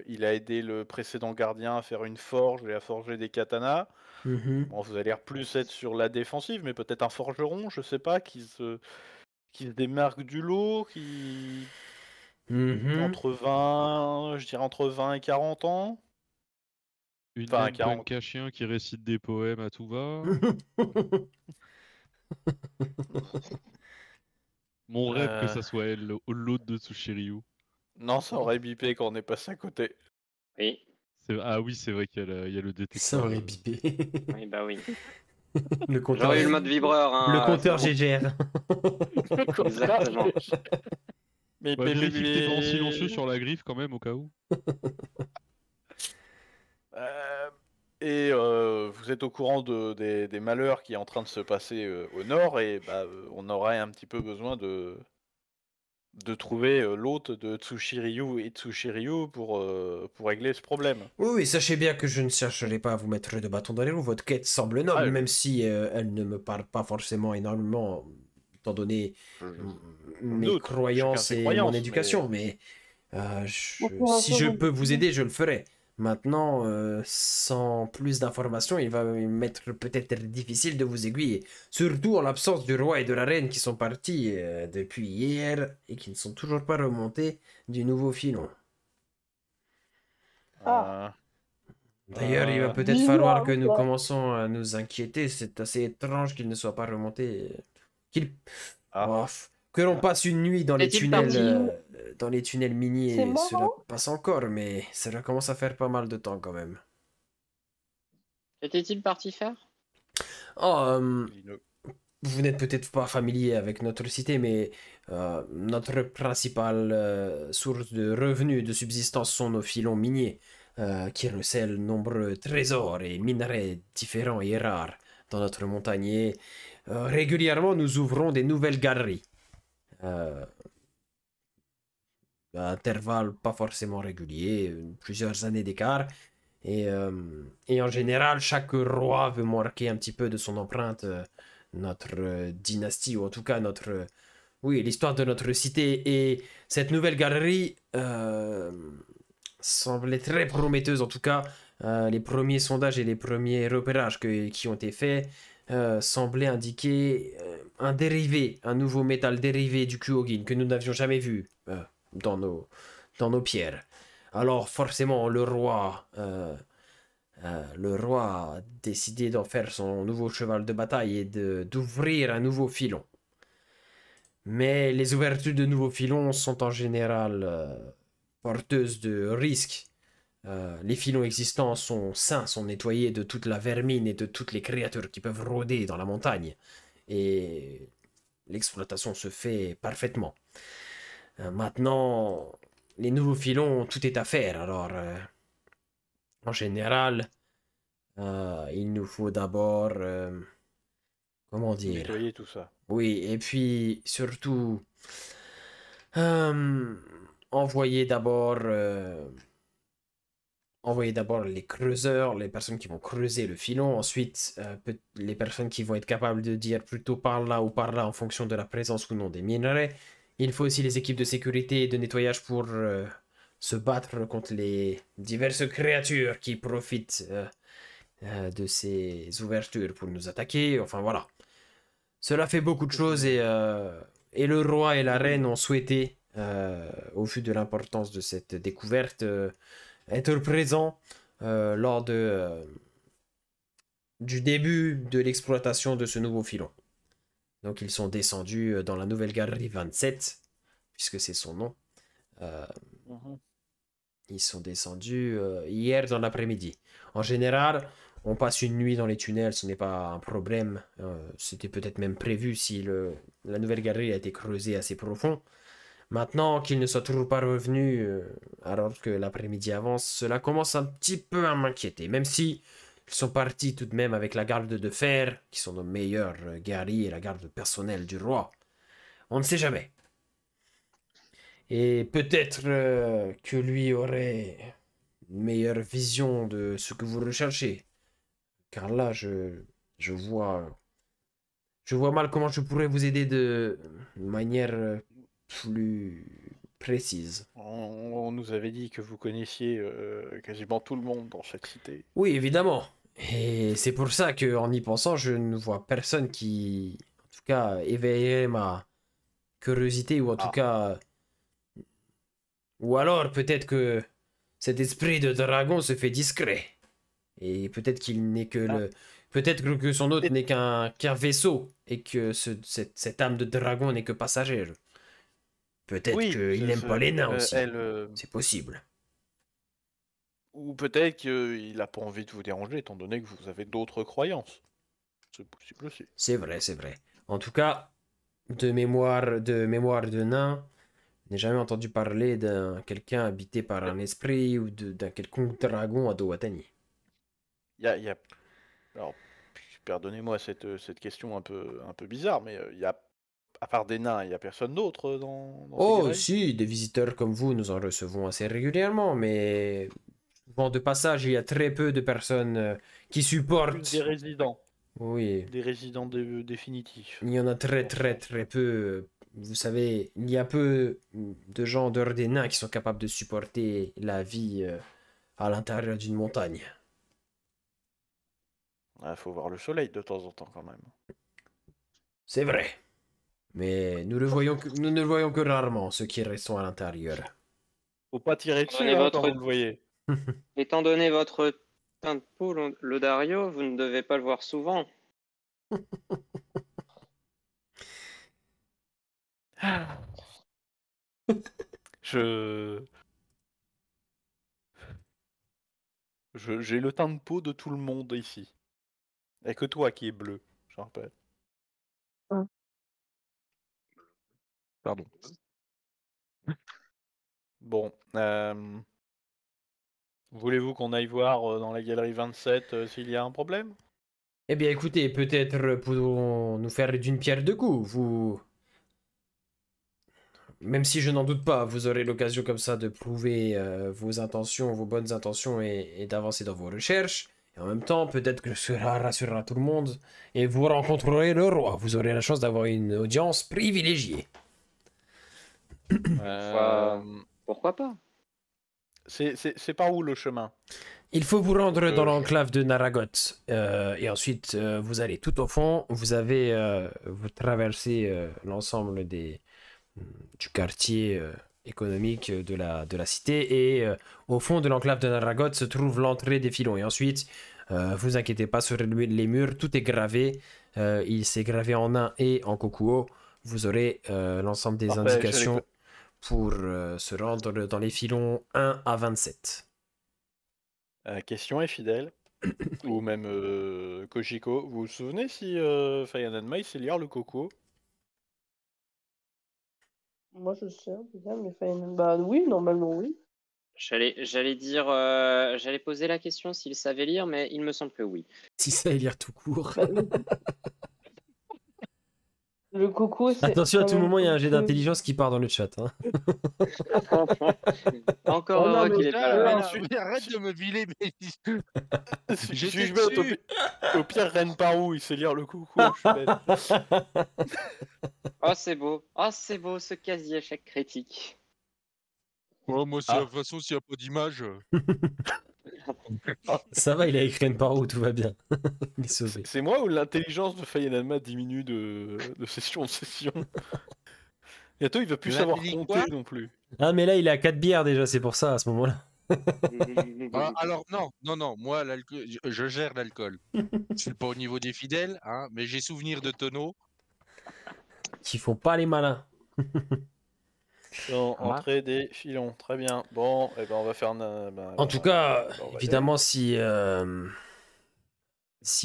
il a aidé le précédent gardien à faire une forge et à forger des katanas. Mhm. Bon, vous allez l'air plus être sur la défensive, mais peut-être un forgeron, je sais pas, qui se démarque du lot, qui Mhm. entre 20, je dirais entre 20 et 40 ans. Une Enfin, naine 40. punk à chien qui récite des poèmes à tout va. Mon rêve que Euh, ça soit elle, l'autre de Tsushiryu. Non, ça aurait bipé quand on est passé à côté. Oui, Ah oui, c'est vrai qu'il y a le Ça détecteur. aurait bipé. oui, bah oui. Le compteur, J'aurais eu le mode vibreur. Hein, le compteur c'est bon. GGR. Exactement. Mais, Bah, mais- vérifie que t'es pas en mais- silencieux sur la griffe quand même au cas où. Et vous êtes au courant des malheurs qui est en train de se passer au nord, et bah, on aurait un petit peu besoin de trouver l'hôte de Tsushiryu et Tsushiryu pour régler ce problème. Oui, oui, sachez bien que je ne chercherai pas à vous mettre de bâton dans les roues. Votre quête semble noble, Ah, même si elle ne me parle pas forcément énormément, étant donné mes doute, chacun croyances ses et croyances, mon éducation. Mais Bon, si je peux vous aider, je le ferai. Maintenant, sans plus d'informations, il va m'être peut-être difficile de vous aiguiller. Surtout en l'absence du roi et de la reine qui sont partis depuis hier et qui ne sont toujours pas remontés du nouveau filon. Ah. D'ailleurs, il va peut-être Dis-moi, falloir que nous quoi. commençons à nous inquiéter. C'est assez étrange qu'il ne soit pas remonté. Qu'il... Ah. Oh, que l'on passe une nuit dans les Est-il tunnels, parti dans les tunnels C'est miniers, cela marrant. passe encore, mais cela commence à faire pas mal de temps quand même. Qu'était-il parti faire? Oh, Lino. vous n'êtes peut-être pas familier avec notre cité, mais notre principale source de revenus, de subsistance sont nos filons miniers, qui recèlent nombreux trésors et minerais différents et rares dans notre montagne. Et, régulièrement, nous ouvrons des nouvelles galeries. À intervalles pas forcément réguliers, plusieurs années d'écart. Et en général, chaque roi veut marquer un petit peu de son empreinte notre dynastie, ou en tout cas notre... oui, l'histoire de notre cité. Et cette nouvelle galerie semblait très prometteuse, en tout cas. Les premiers sondages et les premiers repérages qui ont été faits semblaient indiquer un dérivé, un nouveau métal dérivé du Kyogin que nous n'avions jamais vu dans nos pierres. Alors forcément, le roi a décidé d'en faire son nouveau cheval de bataille et d'ouvrir un nouveau filon. Mais les ouvertures de nouveaux filons sont en général porteuses de risques. Les filons existants sont sains, sont nettoyés de toute la vermine et de toutes les créatures qui peuvent rôder dans la montagne. Et l'exploitation se fait parfaitement. Maintenant, les nouveaux filons, tout est à faire. Alors, en général, il nous faut d'abord, comment dire, Nettoyer tout ça. oui, et puis surtout, envoyer d'abord les creuseurs, les personnes qui vont creuser le filon, ensuite les personnes qui vont être capables de dire plutôt par là ou par là en fonction de la présence ou non des minerais. Il faut aussi les équipes de sécurité et de nettoyage pour se battre contre les diverses créatures qui profitent de ces ouvertures pour nous attaquer. Enfin voilà. Cela fait beaucoup de choses et le roi et la reine ont souhaité, au vu de l'importance de cette découverte, être présents lors du début de l'exploitation de ce nouveau filon. Donc ils sont descendus dans la nouvelle galerie 27, puisque c'est son nom. Ils sont descendus hier dans l'après-midi. En général, on passe une nuit dans les tunnels, ce n'est pas un problème. C'était peut-être même prévu si la nouvelle galerie a été creusée assez profond. Maintenant qu'ils ne soient toujours pas revenus, alors que l'après-midi avance, cela commence un petit peu à m'inquiéter. Même si ils sont partis tout de même avec la garde de fer, qui sont nos meilleurs guerriers et la garde personnelle du roi. On ne sait jamais. Et peut-être que lui aurait une meilleure vision de ce que vous recherchez. Car là, je vois mal comment je pourrais vous aider de manière plus précise. On nous avait dit que vous connaissiez quasiment tout le monde dans cette cité. Oui, évidemment. Et c'est pour ça que, en y pensant, je ne vois personne qui, en tout cas, éveillerait ma curiosité, ou en tout Ah. cas... Ou alors, peut-être que cet esprit de dragon se fait discret. Et peut-être qu'il n'est que le... Peut-être que son hôte n'est qu'un vaisseau, et que cette âme de dragon n'est que passagère. Peut-être qu'il n'aime pas les nains aussi. C'est possible. Ou peut-être qu'il n'a pas envie de vous déranger, étant donné que vous avez d'autres croyances. C'est possible aussi. C'est vrai, c'est vrai. En tout cas, de mémoire de nain, je n'ai jamais entendu parler d'un quelqu'un habité par un esprit ou d'un quelconque dragon à Dowatani. Il y a... Alors, pardonnez-moi cette question un peu bizarre, mais il y a... À part des nains, il n'y a personne d'autre dans ces Oh, galeries si, des visiteurs comme vous, nous en recevons assez régulièrement, mais souvent de passage, il y a très peu de personnes qui Plus supportent. des résidents. Oui, Des résidents définitifs. il y en a très peu. Vous savez, il y a peu de gens dehors des nains qui sont capables de supporter la vie à l'intérieur d'une montagne. Il faut voir le soleil de temps en temps quand même. C'est vrai. Mais nous ne le voyons que rarement, ceux qui restent à l'intérieur. Faut pas tirer dessus Prenez hein, votre- quand vous le voyez. Étant donné votre teint de peau, Lodario, vous ne devez pas le voir souvent. J'ai le teint de peau de tout le monde ici. Il n'y a que toi qui est bleu, je rappelle. Pardon. Bon, voulez-vous qu'on aille voir dans la galerie 27 s'il y a un problème? Eh bien, écoutez, peut-être pourrons-nous faire d'une pierre deux coups. Même si je n'en doute pas, vous aurez l'occasion comme ça de prouver vos intentions, vos bonnes intentions et d'avancer dans vos recherches. Et en même temps, peut-être que cela rassurera tout le monde et vous rencontrerez le roi. Vous aurez la chance d'avoir une audience privilégiée. Pourquoi pas? C'est par où le chemin? Il faut vous rendre dans l'enclave de Naragot. Et ensuite, vous allez tout au fond. Vous traversez l'ensemble du quartier économique de la cité. Et au fond de l'enclave de Naragot se trouve l'entrée des filons. Et ensuite, vous inquiétez pas, sur les murs, tout est gravé. Il s'est gravé en nain et en kokuo. Vous aurez l'ensemble des Parfait, indications pour se rendre dans les filons 1 à 27. Question est fidèle. Ou même Koshiko. Vous vous souvenez si Fayananma il sait lire le coco? Moi, je sais, bien, mais bah oui, normalement, oui. J'allais dire, j'allais poser la question s'il savait lire, mais il me semble que oui. Si ça est lire tout court. Bah, le coco, c'est. Attention, à quand tout même moment, il y a un jet peu- d'intelligence qui part dans le chat. Hein. Encore Oh non, heureux mais qu'il est pas là, là. là, Mais arrête de me viler, mais Je j'étais suis bête, dessus. au pire, Reine Parou, il sait lire le coco. Je suis bête. Oh, c'est beau. Oh, c'est beau, ce quasi-échec critique. Oh, moi, de toute façon, s'il n'y a pas d'image. Ça va, il a écrit une parole, tout va bien. Il est sauvé. C'est moi ou l'intelligence de Fayananma diminue de session en session? Bientôt, il va plus Il a savoir dit compter quoi non plus. Ah, mais là, il est à 4 bières déjà, c'est pour ça, à ce moment-là. Ah, alors, non, moi, l'alcool, je gère l'alcool. C'est pas au niveau des fidèles, hein, mais j'ai souvenir de tonneaux. Qui font pas les malins. Dans entrée des filons, très bien. Bon, eh ben on va faire En tout cas, on va y évidemment, si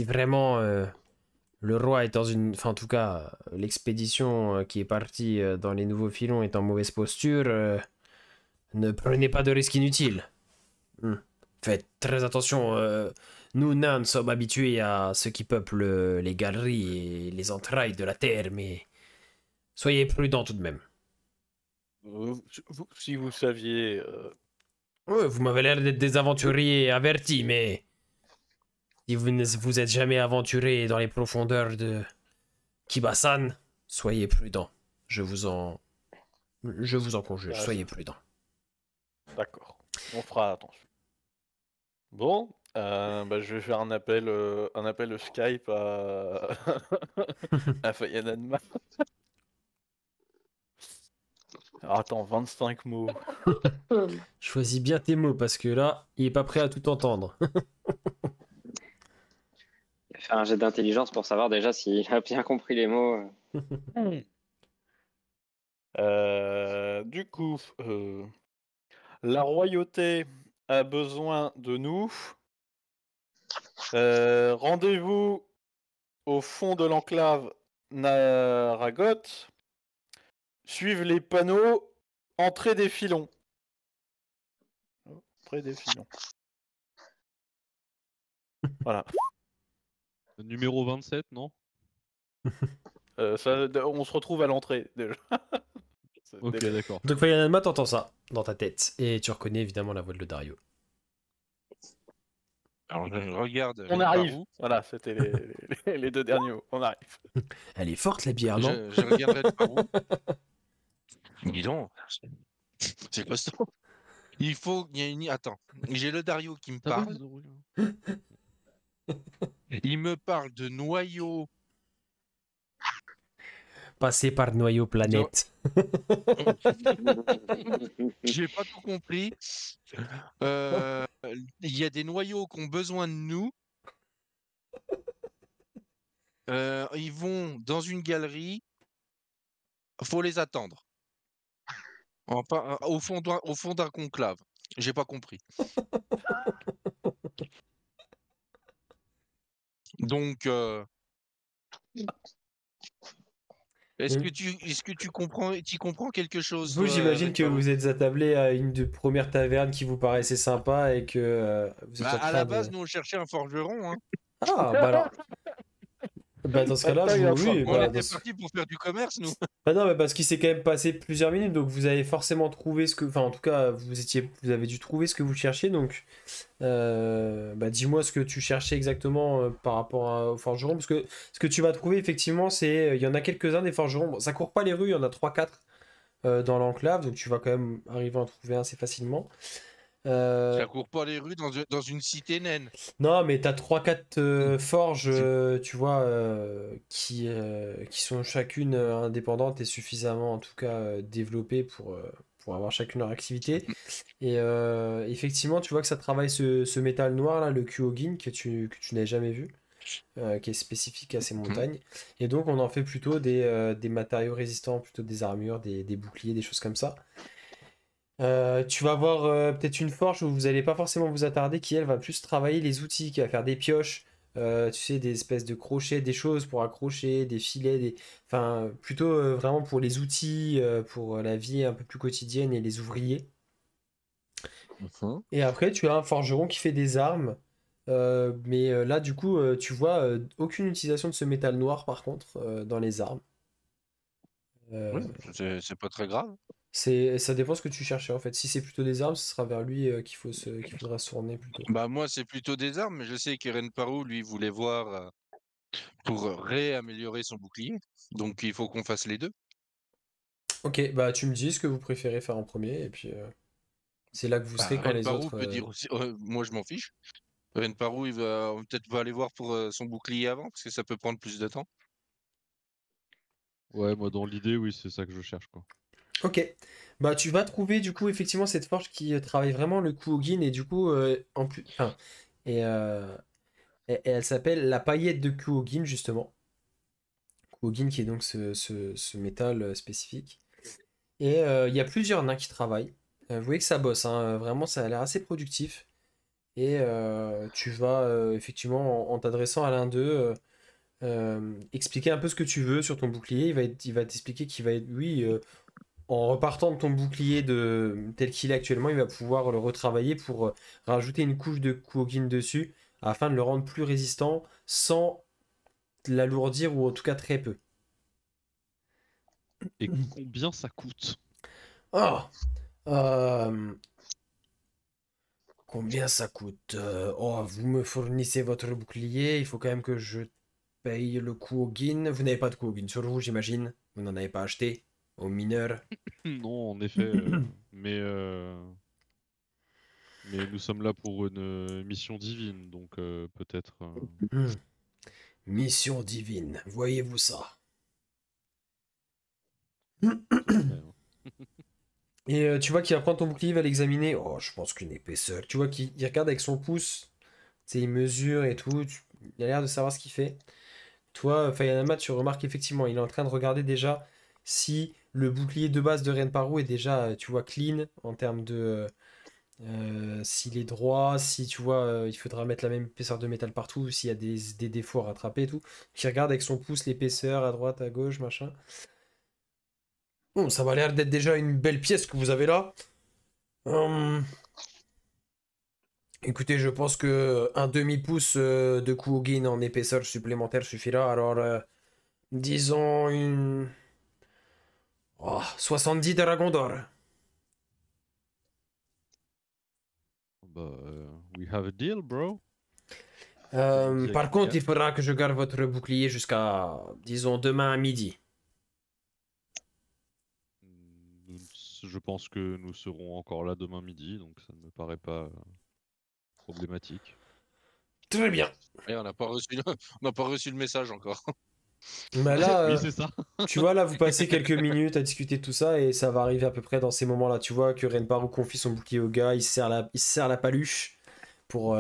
vraiment le roi est dans une... Enfin, en tout cas, l'expédition qui est partie dans les nouveaux filons est en mauvaise posture, ne prenez pas de risques inutiles. Faites très attention. Nous, nains, sommes habitués à ce qui peuple les galeries et les entrailles de la terre, mais soyez prudents tout de même. si vous saviez... Ouais, vous m'avez l'air d'être des aventuriers avertis, mais si vous ne vous êtes jamais aventuré dans les profondeurs de Kibasan, soyez prudents. Je vous en Je vous en conjure, Ah, soyez prudents. D'accord, on fera attention. Bon, je vais faire un appel Skype à, à Fayananma. Alors, attends, 25 mots. Choisis bien tes mots parce que là, il est pas prêt à tout entendre. Faire un jet d'intelligence pour savoir déjà s'il a bien compris les mots. Du coup, la royauté a besoin de nous. Rendez-vous au fond de l'enclave Naragot. Suivent les panneaux. Entrée des filons. Entrée des filons. Voilà. Numéro 27, non? On se retrouve à l'entrée déjà. Ok, d'accord. Donc Fayananma, t'entends ça dans ta tête. Et tu reconnais évidemment la voix de Dario. Alors je regarde. On Ren arrive. Paro. Voilà, c'était les deux derniers mots. On arrive. Elle est forte la bière, non? Je regarde Ren Paro. Dis donc, c'est costaud. Il faut qu'il y ait une. Attends, j'ai le Dario qui me Ça va, parle. Zoro, là Il me parle de noyau. Passer par noyau planète. J'ai pas tout compris. Il y a des noyaux qui ont besoin de nous. Ils vont dans une galerie. Faut les attendre. Enfin, au fond d'un conclave. J'ai pas compris. Donc, est-ce que tu comprends quelque chose, Vous, toi, j'imagine Ren que Paro? vous êtes attablé à une première taverne qui vous paraissait sympa et que vous êtes Bah, en à train la de... base, nous on cherchait un forgeron. Hein. Ah, bah alors... Bah dans ce cas-là, oui, On bah, était parti pour faire du commerce, nous. bah non, mais parce qu'il s'est quand même passé plusieurs minutes, donc vous avez forcément trouvé ce que... Enfin, en tout cas, vous avez dû trouver ce que vous cherchiez, donc... bah dis-moi ce que tu cherchais exactement par rapport au forgeron, parce que ce que tu vas trouver, effectivement, c'est... Il y en a quelques-uns des forgerons, bon, ça court pas les rues, il y en a 3-4 dans l'enclave, donc tu vas quand même arriver à en trouver un assez facilement. Ça court pas les rues dans une cité naine. Non, mais t'as 3-4 forges, C'est- tu vois, qui sont chacune indépendantes et suffisamment, en tout cas, développées pour avoir chacune leur activité. Et effectivement, tu vois que ça travaille ce métal noir, là, le Kuogin, que tu n'avais jamais vu, qui est spécifique à ces montagnes. Et donc, on en fait plutôt des matériaux résistants, plutôt des armures, des boucliers, des choses comme ça. Tu vas avoir peut-être une forge où vous n'allez pas forcément vous attarder, qui elle va plus travailler les outils, qui va faire des pioches, tu sais, des espèces de crochets, des choses pour accrocher, des filets, enfin plutôt vraiment pour les outils, pour la vie un peu plus quotidienne et les ouvriers. Et après, tu as un forgeron qui fait des armes, mais là du coup, tu vois aucune utilisation de ce métal noir par contre dans les armes. Oui, Euh, c'est pas très grave. ça dépend ce que tu cherchais en fait. Si c'est plutôt des armes, ce sera vers lui qu'il faudra se tourner plutôt. Bah moi, c'est plutôt des armes, mais je sais qu'Eren Paro, lui, voulait voir pour réaméliorer son bouclier. Donc, il faut qu'on fasse les deux. Ok, bah tu me dis ce que vous préférez faire en premier, et puis c'est là que vous Bah, serez quand Ren les Paro autres. peut dire aussi, moi, je m'en fiche. Ren Paro, il va peut-être va aller voir pour son bouclier avant, parce que ça peut prendre plus de temps. Ouais, moi dans l'idée, oui, c'est ça que je cherche, quoi. Ok, bah tu vas trouver du coup effectivement cette forge qui travaille vraiment le Kuogin, et du coup en plus. Enfin, et elle s'appelle la paillette de Kuogin justement. Kuogin qui est donc ce métal spécifique. Et il y a plusieurs nains qui travaillent. Vous voyez que ça bosse, hein, vraiment ça a l'air assez productif. Et tu vas effectivement en t'adressant à l'un d'eux expliquer un peu ce que tu veux sur ton bouclier. Il va t'expliquer qu'il va être, oui, en repartant de ton bouclier tel qu'il est actuellement, il va pouvoir le retravailler pour rajouter une couche de Kuogin dessus afin de le rendre plus résistant sans l'alourdir ou en tout cas très peu. Et combien ça coûte? Oh, euh, combien ça coûte? Oh, vous me fournissez votre bouclier, il faut quand même que je paye le Kuogin. Vous n'avez pas de Kuogin sur vous, j'imagine. Vous n'en avez pas acheté. aux mineurs. Non, en effet. Mais nous sommes là pour une mission divine, donc peut-être. Mission divine, voyez-vous ça? Ouais, hein. Et tu vois qu'il va prendre ton bouclier, il va l'examiner. Oh, je pense qu'une épaisseur. Tu vois qu'il regarde avec son pouce. Tu sais, il mesure et tout. Il a l'air de savoir ce qu'il fait. Toi, Fayanama, tu remarques effectivement, il est en train de regarder déjà si le bouclier de base de Renparu est déjà, tu vois, clean en termes de s'il est droit, si tu vois, il faudra mettre la même épaisseur de métal partout, s'il y a des défauts à rattraper et tout. Qui regarde avec son pouce l'épaisseur à droite, à gauche, machin. Bon, ça m'a l'air d'être déjà une belle pièce que vous avez là. Hum, Écoutez, je pense que un demi-pouce de Kuogin en épaisseur supplémentaire suffira. Alors, disons une 70 dragons d'or. Bah, we have a deal, bro. Par contre, il faudra que je garde votre bouclier jusqu'à, disons, demain à midi. Je pense que nous serons encore là demain midi, donc ça ne me paraît pas problématique. Très bien. Et on n'a pas reçu le message encore. Mais là, Oui, c'est ça. tu vois, là, vous passez quelques minutes à discuter de tout ça et ça va arriver à peu près dans ces moments-là. Tu vois que Renparu confie son bouclier au gars, il se serre la paluche pour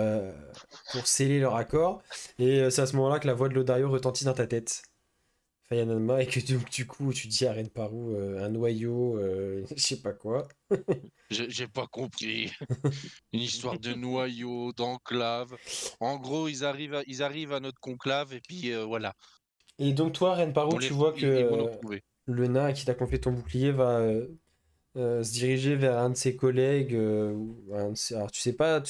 sceller leur accord. Et c'est à ce moment-là que la voix de Lodario retentit dans ta tête. Fayanama, et que donc, du coup, tu dis à Renparu un noyau, je sais pas quoi. J'ai pas compris. Une histoire de noyau, d'enclave. En gros, ils arrivent à notre conclave et puis voilà. Et donc, toi, Renparu, tu vois que ils vont nous retrouver. le nain à qui t'a confié ton bouclier va se diriger vers un de ses collègues. Alors, tu sais pas.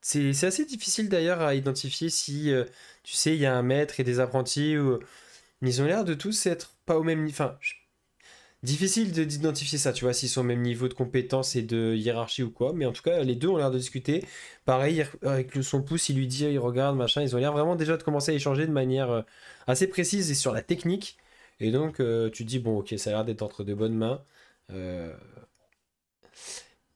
C'est assez difficile d'ailleurs à identifier si, tu sais, il y a un maître et des apprentis. Ils ont l'air de tous être pas au même niveau. Enfin, difficile d'identifier ça, tu vois, s'ils sont au même niveau de compétence et de hiérarchie ou quoi. Mais en tout cas, les deux ont l'air de discuter. Pareil, avec son pouce, il lui dit, il regarde, machin. Ils ont l'air vraiment déjà de commencer à échanger de manière assez précise et sur la technique. Et donc, tu te dis, bon, ok, ça a l'air d'être entre de bonnes mains. Euh,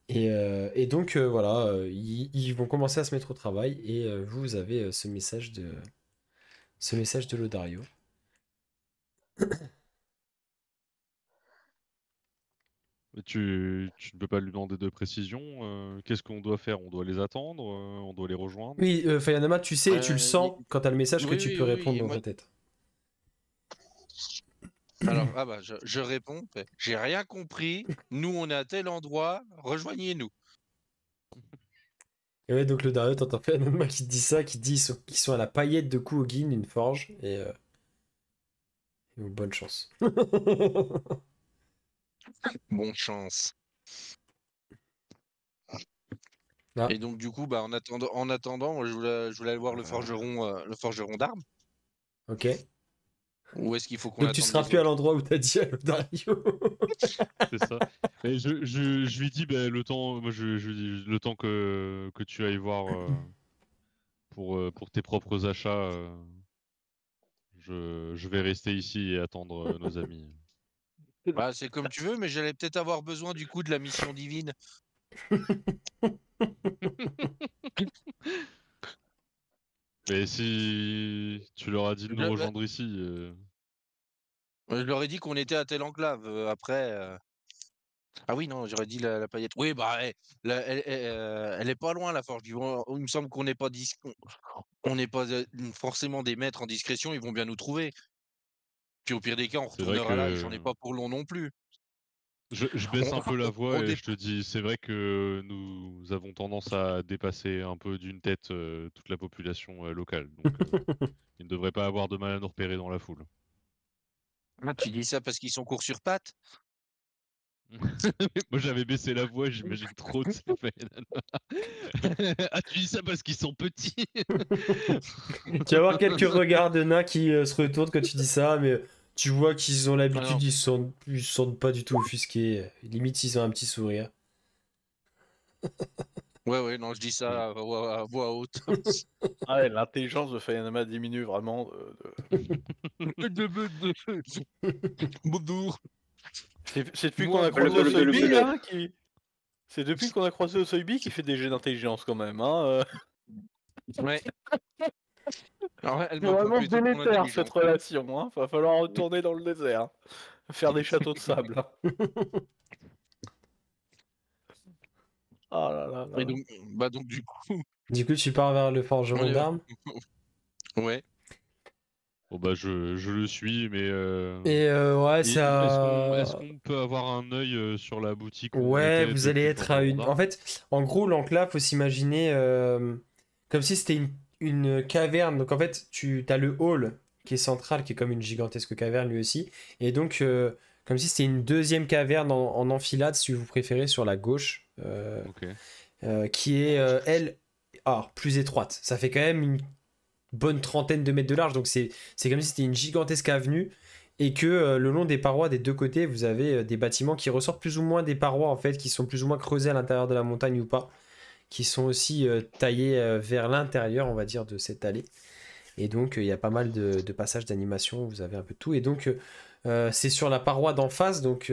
et donc, voilà, ils vont commencer à se mettre au travail. Et vous avez ce message de Lodario. Mais tu ne peux pas lui demander de précision. Qu'est-ce qu'on doit faire? On doit les attendre? On doit les rejoindre? Oui, Fayanama, tu sais et tu le sens quand t'as le message que oui, tu oui, peux oui, répondre et dans moi- ta tête. Alors, je réponds. J'ai rien compris. Nous, on est à tel endroit. Rejoignez-nous. Et ouais, donc Lodario, t'entends Fayanama qui te dit ça, qui dit qu'ils sont à la paillette de Kuogin, une forge, et bonne chance. Bonne chance. Ah, Et donc, du coup, en attendant, moi, je voulais aller voir le forgeron d'armes. ok. Ou est-ce qu'il faut qu'on Donc tu attende seras les plus à autres? l'endroit où t'as dit à Lodario. C'est ça. Et je lui dis, le temps, moi, je lui dis, le temps que tu ailles voir pour tes propres achats, je vais rester ici et attendre nos amis. Bah, c'est comme tu veux, mais j'allais peut-être avoir besoin du coup de la mission divine. Mais si tu leur as dit de nous Je, rejoindre ici, je leur ai dit qu'on était à telle enclave. Après. Ah oui, non, j'aurais dit la paillette. Oui, bah, elle est pas loin, la forge. Il me semble qu'on n'est pas, on n'est pas forcément des maîtres en discrétion, ils vont bien nous trouver. Puis au pire des cas, on c'est vrai retournera là et j'en ai que pas pour long non plus. je baisse un peu la voix on et dé- je te dis, c'est vrai que nous avons tendance à dépasser un peu d'une tête toute la population locale. Donc, ils ne devraient pas avoir de mal à nous repérer dans la foule. Ah, tu dis ça parce qu'ils sont courts sur pattes? Moi j'avais baissé la voix, j'imagine trop de ces Ah, tu dis ça parce qu'ils sont petits. Tu vas avoir quelques regards de nains qui se retournent quand tu dis ça, mais tu vois qu'ils ont l'habitude, Alors, ils se sentent pas du tout offusqués. Limite, ils ont un petit sourire. ouais, non, je dis ça à voix haute. Ah ouais, l'intelligence de Fayanama diminue vraiment. Bonjour. C'est depuis Moi, qu'on a croisé le- le- le- Osoibi, le- là, C'est depuis qu'on a croisé Osoibi qui fait des jets d'intelligence quand même, hein. Ouais. Alors, elle C'est me vraiment complète toute mon délétère cette intelligence. relation, hein. Va falloir retourner dans le désert. Faire des châteaux de sable. Ah là là là. Et donc du coup, Du coup, tu pars vers le forgeron On y va. d'armes. ouais. Bon bah je le suis, mais Et ouais, est-ce ça. qu'on peut avoir un œil sur la boutique où on Ouais, était vous allez depuis le être à forgeron une. En d'armes fait, en gros, l'enclave, faut s'imaginer comme si c'était une caverne. Donc en fait, tu as le hall qui est central, qui est comme une gigantesque caverne lui aussi. Et donc, comme si c'était une deuxième caverne en enfilade, si vous préférez, sur la gauche, Ok. qui est, elle, plus étroite. Ça fait quand même une bonne trentaine de mètres de large. Donc c'est comme si c'était une gigantesque avenue. Et que le long des parois des deux côtés, vous avez des bâtiments qui ressortent plus ou moins des parois, en fait, qui sont plus ou moins creusés à l'intérieur de la montagne ou pas, qui sont aussi taillés vers l'intérieur, on va dire, de cette allée. Et donc, il y a pas mal de passages d'animation, vous avez un peu de tout. Et donc, c'est sur la paroi d'en face, donc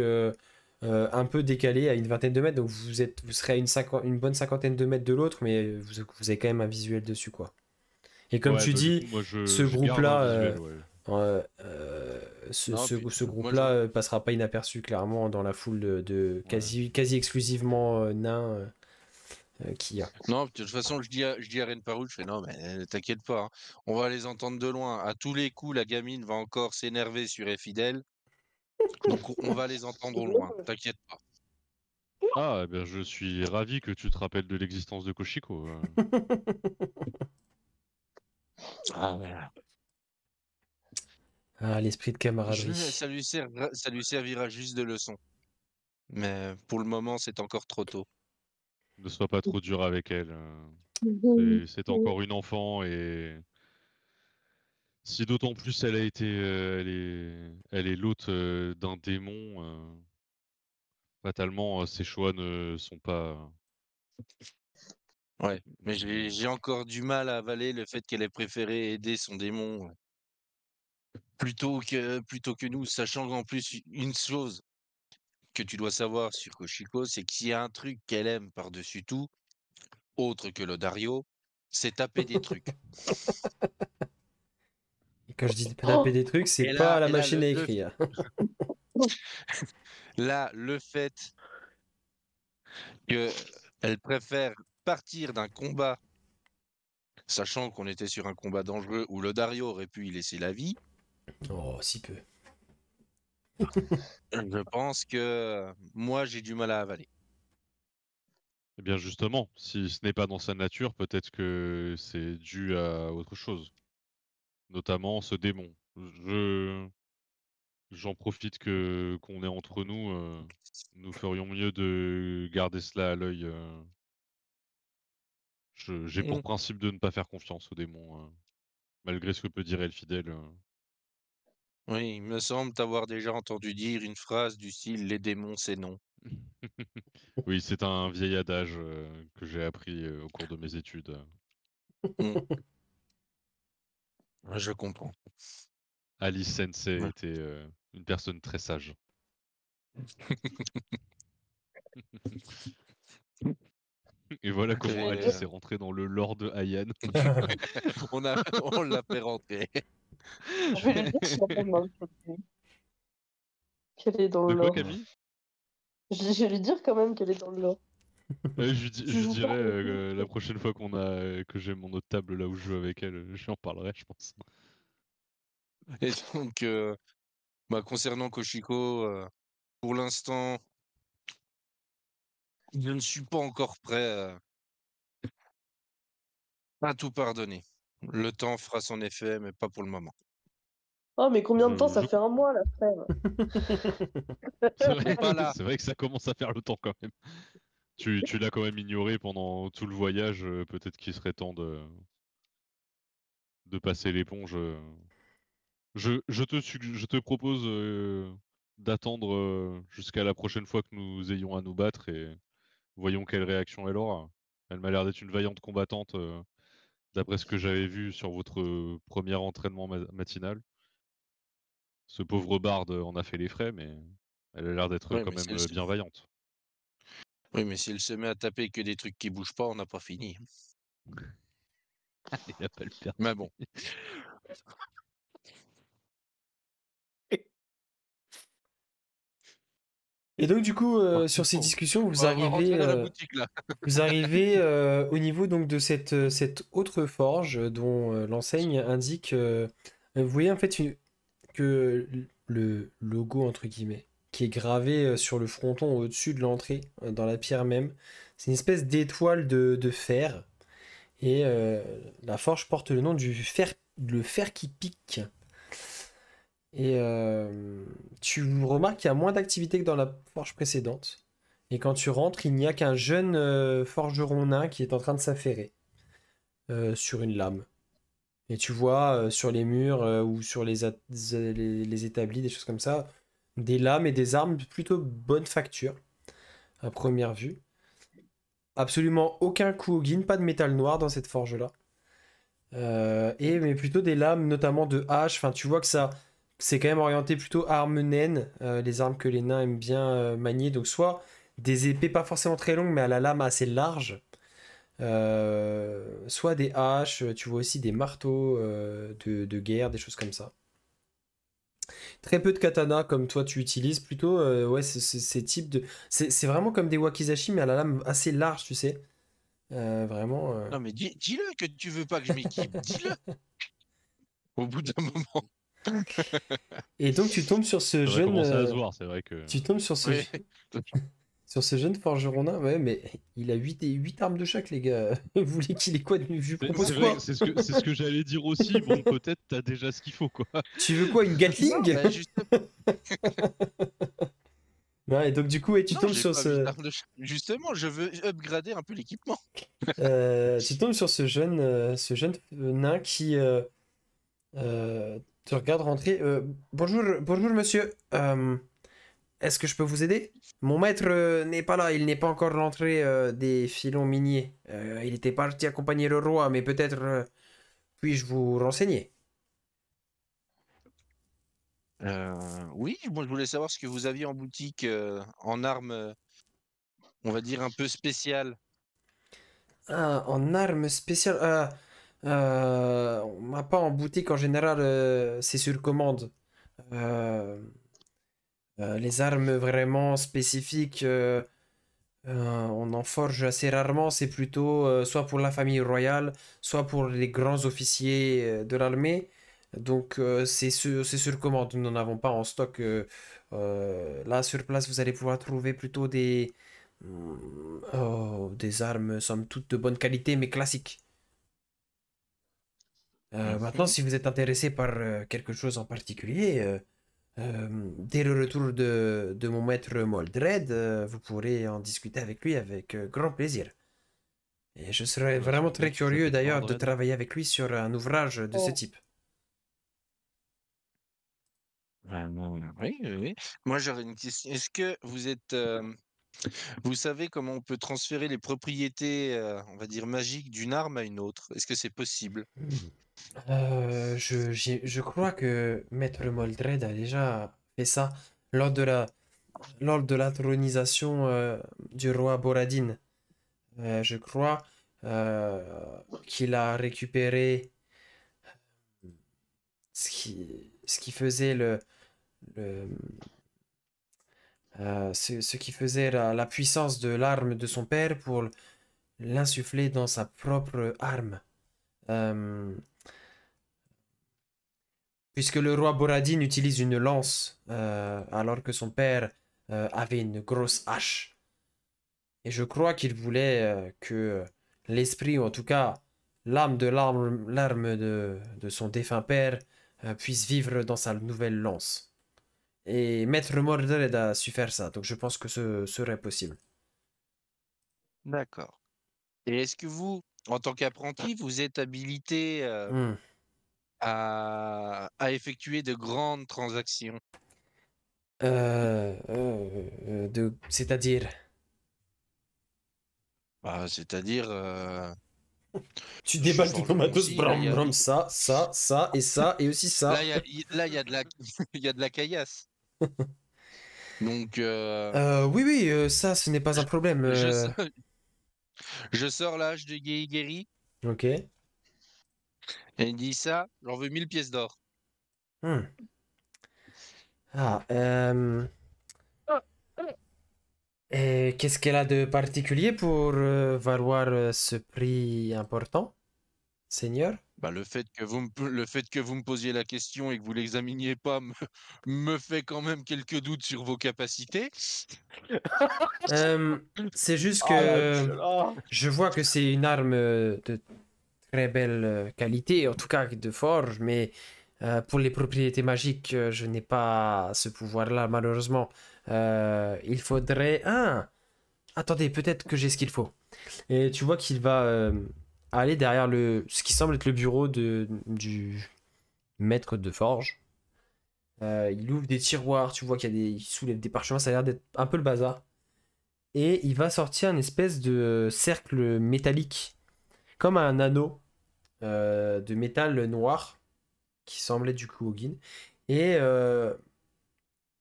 un peu décalé à une vingtaine de mètres. Donc, vous serez à une bonne cinquantaine de mètres de l'autre, mais vous avez quand même un visuel dessus, quoi. Et comme Ouais, tu bah, du dis, coup, moi ce je garde groupe-là, un visuel, ouais. Non, puis, ce moi, groupe-là passera pas inaperçu clairement dans la foule de quasi exclusivement nains qu'il y a. Non, de toute façon, je dis à Renparu, je fais non, mais t'inquiète pas, hein, on va les entendre de loin. À tous les coups, la gamine va encore s'énerver sur Fidèle, donc on va les entendre au loin. T'inquiète pas. Ah, eh bien, je suis ravi que tu te rappelles de l'existence de Koshiko. Ah, ouais. Ah, l'esprit de camaraderie. Ça lui servira juste de leçon. Mais pour le moment, c'est encore trop tôt. Ne sois pas trop dur avec elle. C'est encore une enfant et si d'autant plus elle a été, elle est l'hôte d'un démon, fatalement ses choix ne sont pas. Ouais, mais j'ai encore du mal à avaler le fait qu'elle ait préféré aider son démon plutôt que nous, sachant qu'en plus, une chose que tu dois savoir sur Koshiko, c'est qu'il y a un truc qu'elle aime par-dessus tout, autre que le Dario, c'est taper des trucs. Et quand je dis taper des trucs, c'est Et pas là, à la et là, machine à écrire. le fait qu'elle préfère partir d'un combat, sachant qu'on était sur un combat dangereux où le Dario aurait pu y laisser la vie, Oh, si peu. je pense que moi, j'ai du mal à avaler. Eh bien justement, si ce n'est pas dans sa nature, peut-être que c'est dû à autre chose, notamment ce démon. J'en profite que qu'on est entre nous. Nous ferions mieux de garder cela à l'œil. J'ai pour Mm. principe de ne pas faire confiance au démon, malgré ce que peut dire Elfidèle. Oui, il me semble t'avoir déjà entendu dire une phrase du style les démons, c'est non. Oui, c'est un vieil adage que j'ai appris au cours de mes études. Mm. Je comprends. Alice Sensei Ouais. était une personne très sage. Et voilà comment Et, Alice est rentrée dans le lore de Hayan. on l'a fait rentrer. Je vais lui dire si elle aime qu'elle est dans De le quoi, lore. Camille? Je vais lui dire quand même qu'elle est dans le lore. Je lui dirai la prochaine fois que j'ai mon autre table là où je joue avec elle, je lui en parlerai, je pense. Et donc, concernant Koshiko, pour l'instant, je ne suis pas encore prêt à tout pardonner. Le temps fera son effet, mais pas pour le moment. Oh, mais combien de temps? Je Ça fait un mois, là, frère. C'est vrai, Pas là. c'est vrai que ça commence à faire le temps quand même. Tu l'as quand même ignoré pendant tout le voyage, peut-être qu'il serait temps de passer l'éponge. Je te propose d'attendre jusqu'à la prochaine fois que nous ayons à nous battre et voyons quelle réaction elle aura. Elle m'a l'air d'être une vaillante combattante, d'après ce que j'avais vu sur votre premier entraînement matinal. Ce pauvre barde en a fait les frais, mais Elle a l'air d'être Ouais, quand mais si même elle se... bien vaillante. Oui, mais si elle se met à taper que des trucs qui bougent pas, on n'a pas fini. Il a pas le permis. Mais bon. Et donc du coup, Bon, sur ces bon, discussions, on va rentrer dans la boutique là. vous arrivez au niveau donc de cette autre forge dont l'enseigne indique. Vous voyez en fait que le logo entre guillemets qui est gravé sur le fronton au-dessus de l'entrée, dans la pierre même, c'est une espèce d'étoile de fer. Et la forge porte le nom du fer, le fer qui pique. Et tu remarques qu'il y a moins d'activité que dans la forge précédente. Et quand tu rentres, il n'y a qu'un jeune forgeron nain qui est en train de s'affairer sur une lame. Et tu vois sur les murs ou sur les établis, des choses comme ça, des lames et des armes de plutôt bonne facture à première vue. Absolument aucun Kuogin, pas de métal noir dans cette forge-là. Mais plutôt des lames, notamment de hache. Enfin, tu vois que ça, c'est quand même orienté plutôt armes naines, les armes que les nains aiment bien manier. Donc, soit des épées pas forcément très longues, mais à la lame assez large. Soit des haches, tu vois aussi des marteaux de guerre, des choses comme ça. Très peu de katana comme toi tu utilises, plutôt ouais, ces types de. C'est vraiment comme des wakizashi, mais à la lame assez large, tu sais. Vraiment. Non, mais dis-le que tu veux pas que je m'équipe. Dis-le. Au bout d'un moment. Et donc tu tombes sur ce Ça va jeune. commencer à se voir, c'est vrai que. Tu tombes sur ce, Ouais. sur ce jeune forgeron nain, ouais, mais il a 8 armes de chaque, les gars. Vous voulez qu'il ait quoi? Je lui C'est propose c'est quoi? vrai, c'est ce que j'allais dire aussi. Bon, peut-être t'as déjà ce qu'il faut, quoi. Tu veux quoi? Une Non, Gatling? bah, Non, et donc du coup, et tu non, tombes j'ai sur pas 8 ce. armes de Justement, je veux upgrader un peu l'équipement. Tu tombes sur ce jeune nain qui te regarde rentrer. Bonjour, bonjour monsieur. Est-ce que je peux vous aider? Mon maître n'est pas là, il n'est pas encore rentré des filons miniers. Il était parti accompagner le roi, mais peut-être puis-je vous renseigner? Oui, moi je voulais savoir ce que vous aviez en boutique en armes, on va dire un peu spéciales. Ah, en armes spéciales. On n'a pas en boutique en général, c'est sur commande. Euh, les armes vraiment spécifiques, on en forge assez rarement. C'est plutôt soit pour la famille royale, soit pour les grands officiers de l'armée. Donc c'est sur commande. Nous n'en avons pas en stock. Là, sur place, vous allez pouvoir trouver plutôt des armes, somme toute de bonne qualité, mais classiques. Maintenant, Mhm. si vous êtes intéressé par quelque chose en particulier, dès le retour de mon maître Moldred, vous pourrez en discuter avec lui avec grand plaisir. Et je serais Bah, vraiment son très maître curieux s'appelle d'ailleurs de Mordred. travailler avec lui sur un ouvrage de ce Oh. type. Vraiment, oui, oui, oui. Moi j'aurais une question. Est-ce que vous êtes, vous savez comment on peut transférer les propriétés, on va dire magiques d'une arme à une autre? Est-ce que c'est possible? Je crois que maître Moldred a déjà fait ça lors de lors de l'intronisation du roi Boradin. Je crois qu'il a récupéré ce qui faisait le- ce qui faisait la puissance de l'arme de son père pour l'insuffler dans sa propre arme. Euh, Puisque le roi Boradin utilise une lance alors que son père avait une grosse hache. Et je crois qu'il voulait que l'esprit, ou en tout cas l'âme de l'arme de son défunt père, puisse vivre dans sa nouvelle lance. Et Maître Mordred a su faire ça, donc je pense que ce serait possible. D'accord. Et est-ce que vous, en tant qu'apprenti, vous êtes habilité Hmm. à effectuer de grandes transactions? C'est-à-dire, Bah, c'est-à-dire, tu je suis déballes ton forgeron matos, aussi. Là, bram, bram, ça, et aussi ça. là, il y a de la, il y a de la caillasse. Donc, Oui, ça, ce n'est pas un problème. je, sors, je sors la hache de Guéry Ok. et il dit ça, j'en veux 1000 pièces d'or. Hmm. Ah, et qu'est-ce qu'elle a de particulier pour valoir ce prix important, Seigneur? Bah, le fait que vous me posiez la question et que vous l'examiniez pas me fait quand même quelques doutes sur vos capacités. C'est juste Ah là que là. je vois que c'est une arme de très belle qualité, en tout cas de forge, mais pour les propriétés magiques, je n'ai pas ce pouvoir-là, malheureusement. Il faudrait... Ah! Attendez, peut-être que j'ai ce qu'il faut. Et tu vois qu'il va aller derrière ce qui semble être le bureau du maître de forge. Il ouvre des tiroirs, tu vois il soulève des parchemins, ça a l'air d'être un peu le bazar. Et il va sortir une espèce de cercle métallique, comme un anneau de métal noir, qui semblait du coup Hogin. Et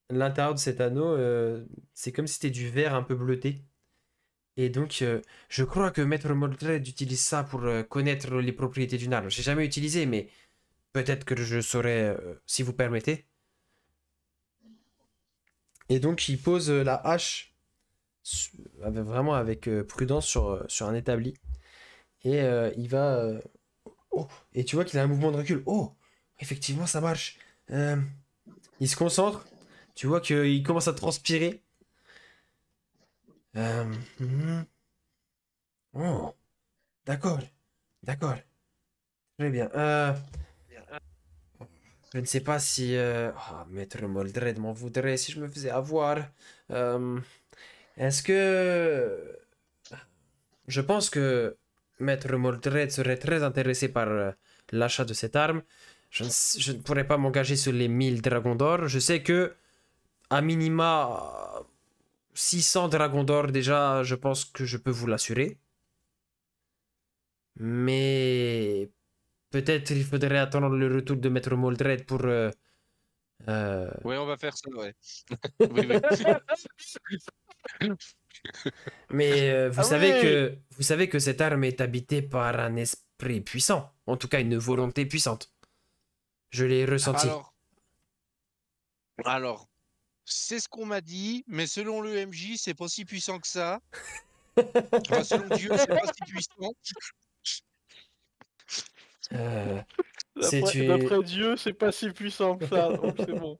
l'intérieur de cet anneau, c'est comme si c'était du verre un peu bleuté. Et donc, je crois que Maître Mordred utilise ça pour connaître les propriétés d'une arme. J'ai jamais utilisé, mais peut-être que je saurais, si vous permettez. Et donc, il pose la hache vraiment avec prudence sur un établi. Et il va... Oh, et tu vois qu'il a un mouvement de recul. Oh, effectivement, ça marche. Il se concentre. Tu vois qu'il commence à transpirer. Mhm. Oh, d'accord. D'accord. Très bien. Je ne sais pas si Maître Moldred m'en voudrait si je me faisais avoir. Euh, Est-ce que... Je pense que Maître Moldred serait très intéressé par l'achat de cette arme. Je ne pourrais pas m'engager sur les 1000 dragons d'or. Je sais que, à minima, 600 dragons d'or déjà, je pense que je peux vous l'assurer. Mais peut-être il faudrait attendre le retour de Maître Moldred pour... Ouais, on va faire ça, ouais. Oui, oui. Mais Ah oui. vous savez que cette arme est habitée par un esprit puissant, en tout cas une volonté puissante. Je l'ai ressenti. Alors, c'est ce qu'on m'a dit, mais selon le MJ, c'est pas si puissant que ça. Enfin, selon Dieu, c'est pas si puissant. C'est une... D'après Dieu, c'est pas si puissant que ça, donc c'est bon.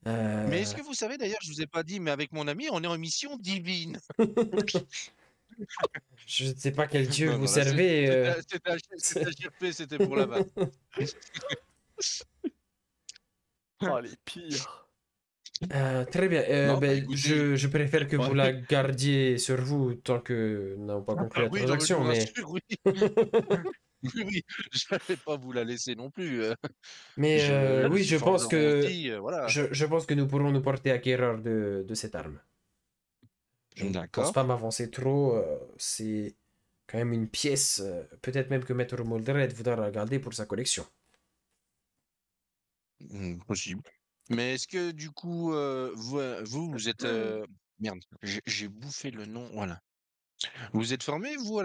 Mais est-ce que vous savez, d'ailleurs, je vous ai pas dit, mais avec mon ami, on est en mission divine. Je ne sais pas quel dieu Non, vous non, là, servez. c'était HRP, c'était pour la vanne. Oh, les pires. Très bien. Non, bah, Ben, écoutez, je préfère que vous ouais. la gardiez sur vous tant que nous n'avons pas conclu la Oui, non, je transaction, vous mais... rassure, oui. Oui, oui, je vais pas vous la laisser non plus. Mais Je oui, suis forgeron aussi, voilà. je pense que nous pourrons nous porter acquéreurs de cette arme. Je ne pense D'accord. pas m'avancer trop. C'est quand même une pièce. Peut-être même que Maître Moldred voudra la garder pour sa collection. Possible. Mais est-ce que du coup, vous êtes... Merde, j'ai bouffé le nom, voilà. Vous êtes formé, vous,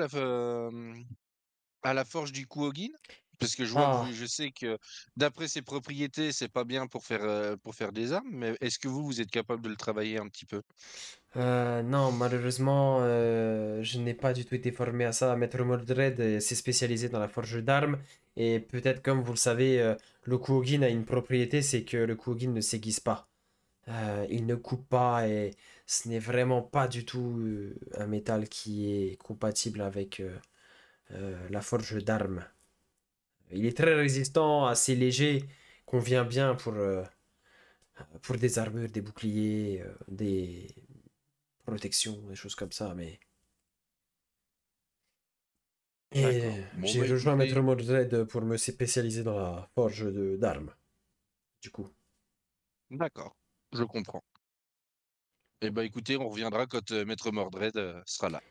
à la forge du Kuogin? Parce que je vois que Ah, je sais que d'après ses propriétés, c'est pas bien pour faire des armes, mais est-ce que vous êtes capable de le travailler un petit peu? non, malheureusement, je n'ai pas du tout été formé à ça. Maître Moldred s'est spécialisé dans la forge d'armes. Et peut-être, comme vous le savez, le Kuogin a une propriété, c'est que le Kuogin ne s'aiguise pas. Il ne coupe pas et ce n'est vraiment pas du tout un métal qui est compatible avec la forge d'armes. Il est très résistant, assez léger, convient bien pour des armures, des boucliers, des protections, des choses comme ça. Mais et D'accord. Bon, j'ai bah rejoint Maître écoutez, Mordred pour me spécialiser dans la forge d'armes. Du coup. d'accord, je comprends. Eh ben écoutez, on reviendra quand Maître Mordred sera là.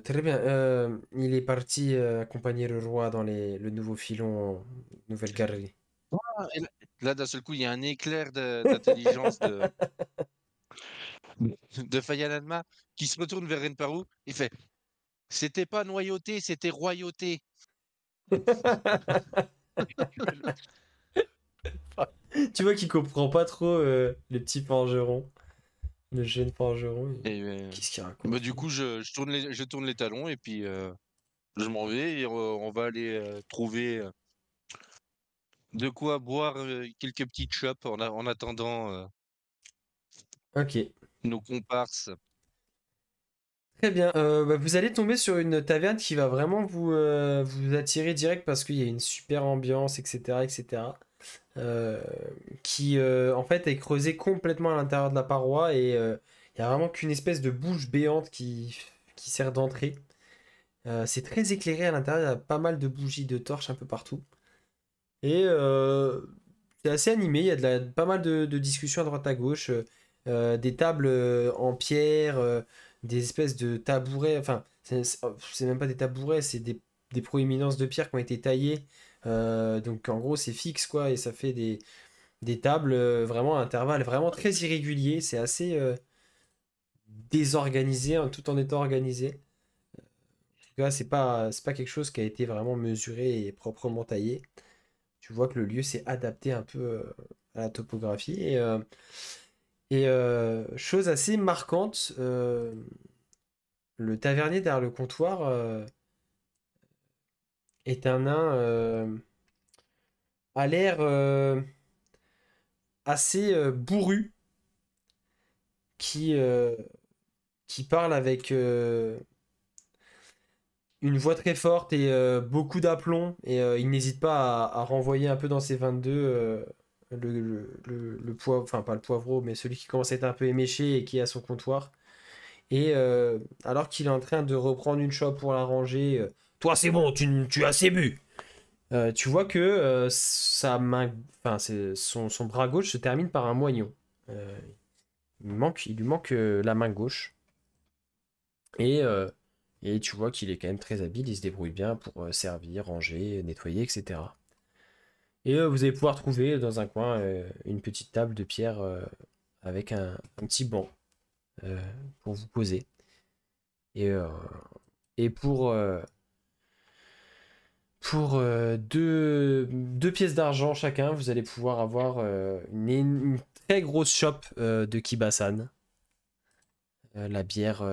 Très bien. Il est parti accompagner le roi dans le nouveau filon en Nouvelle Galerie. Ah, et là, d'un seul coup, il y a un éclair d'intelligence de... de Fayanadma qui se retourne vers Renparu. Il fait c'était pas noyauté, c'était royauté. Tu vois qu'il comprend pas trop le petit forgeron, le jeune forgeron. Et, Qu'est-ce qu'il raconte? bah, du coup, je tourne les talons et puis je m'en vais et on va aller trouver de quoi boire quelques petites chopes en attendant Ok. nos comparses. Très bien. Bah, vous allez tomber sur une taverne qui va vraiment vous attirer direct parce qu'il y a une super ambiance, etc., etc. Qui en fait est creusée complètement à l'intérieur de la paroi et il y a vraiment qu'une espèce de bouche béante qui sert d'entrée. C'est très éclairé à l'intérieur, il y a pas mal de bougies, de torches un peu partout. Et c'est assez animé, il y a pas mal de discussions à droite à gauche, des tables en pierre, des espèces de tabourets, enfin, c'est même pas des tabourets, c'est des proéminences de pierre qui ont été taillées. Donc en gros, c'est fixe quoi, et ça fait des tables vraiment à intervalles vraiment très irréguliers, c'est assez désorganisé hein, tout en étant organisé. En tout cas, c'est pas quelque chose qui a été vraiment mesuré et proprement taillé. Tu vois que le lieu s'est adapté un peu à la topographie. Chose assez marquante, le tavernier derrière le comptoir est un nain à l'air assez bourru qui, euh, qui parle avec une voix très forte et beaucoup d'aplomb. Et il n'hésite pas à renvoyer un peu dans ses 22 le poivre, enfin pas le poivreau, mais celui qui commence à être un peu éméché et qui est à son comptoir. Et alors qu'il est en train de reprendre une chope pour la ranger, toi c'est bon, tu as assez bu. Tu vois que sa main, enfin son bras gauche se termine par un moignon. Il lui manque la main gauche. Et, euh, et tu vois qu'il est quand même très habile, il se débrouille bien pour servir, ranger, nettoyer, etc. Et vous allez pouvoir trouver dans un coin une petite table de pierre avec un petit banc pour vous poser. Et, et pour deux pièces d'argent chacun, vous allez pouvoir avoir une très grosse chope de Kibasan. La bière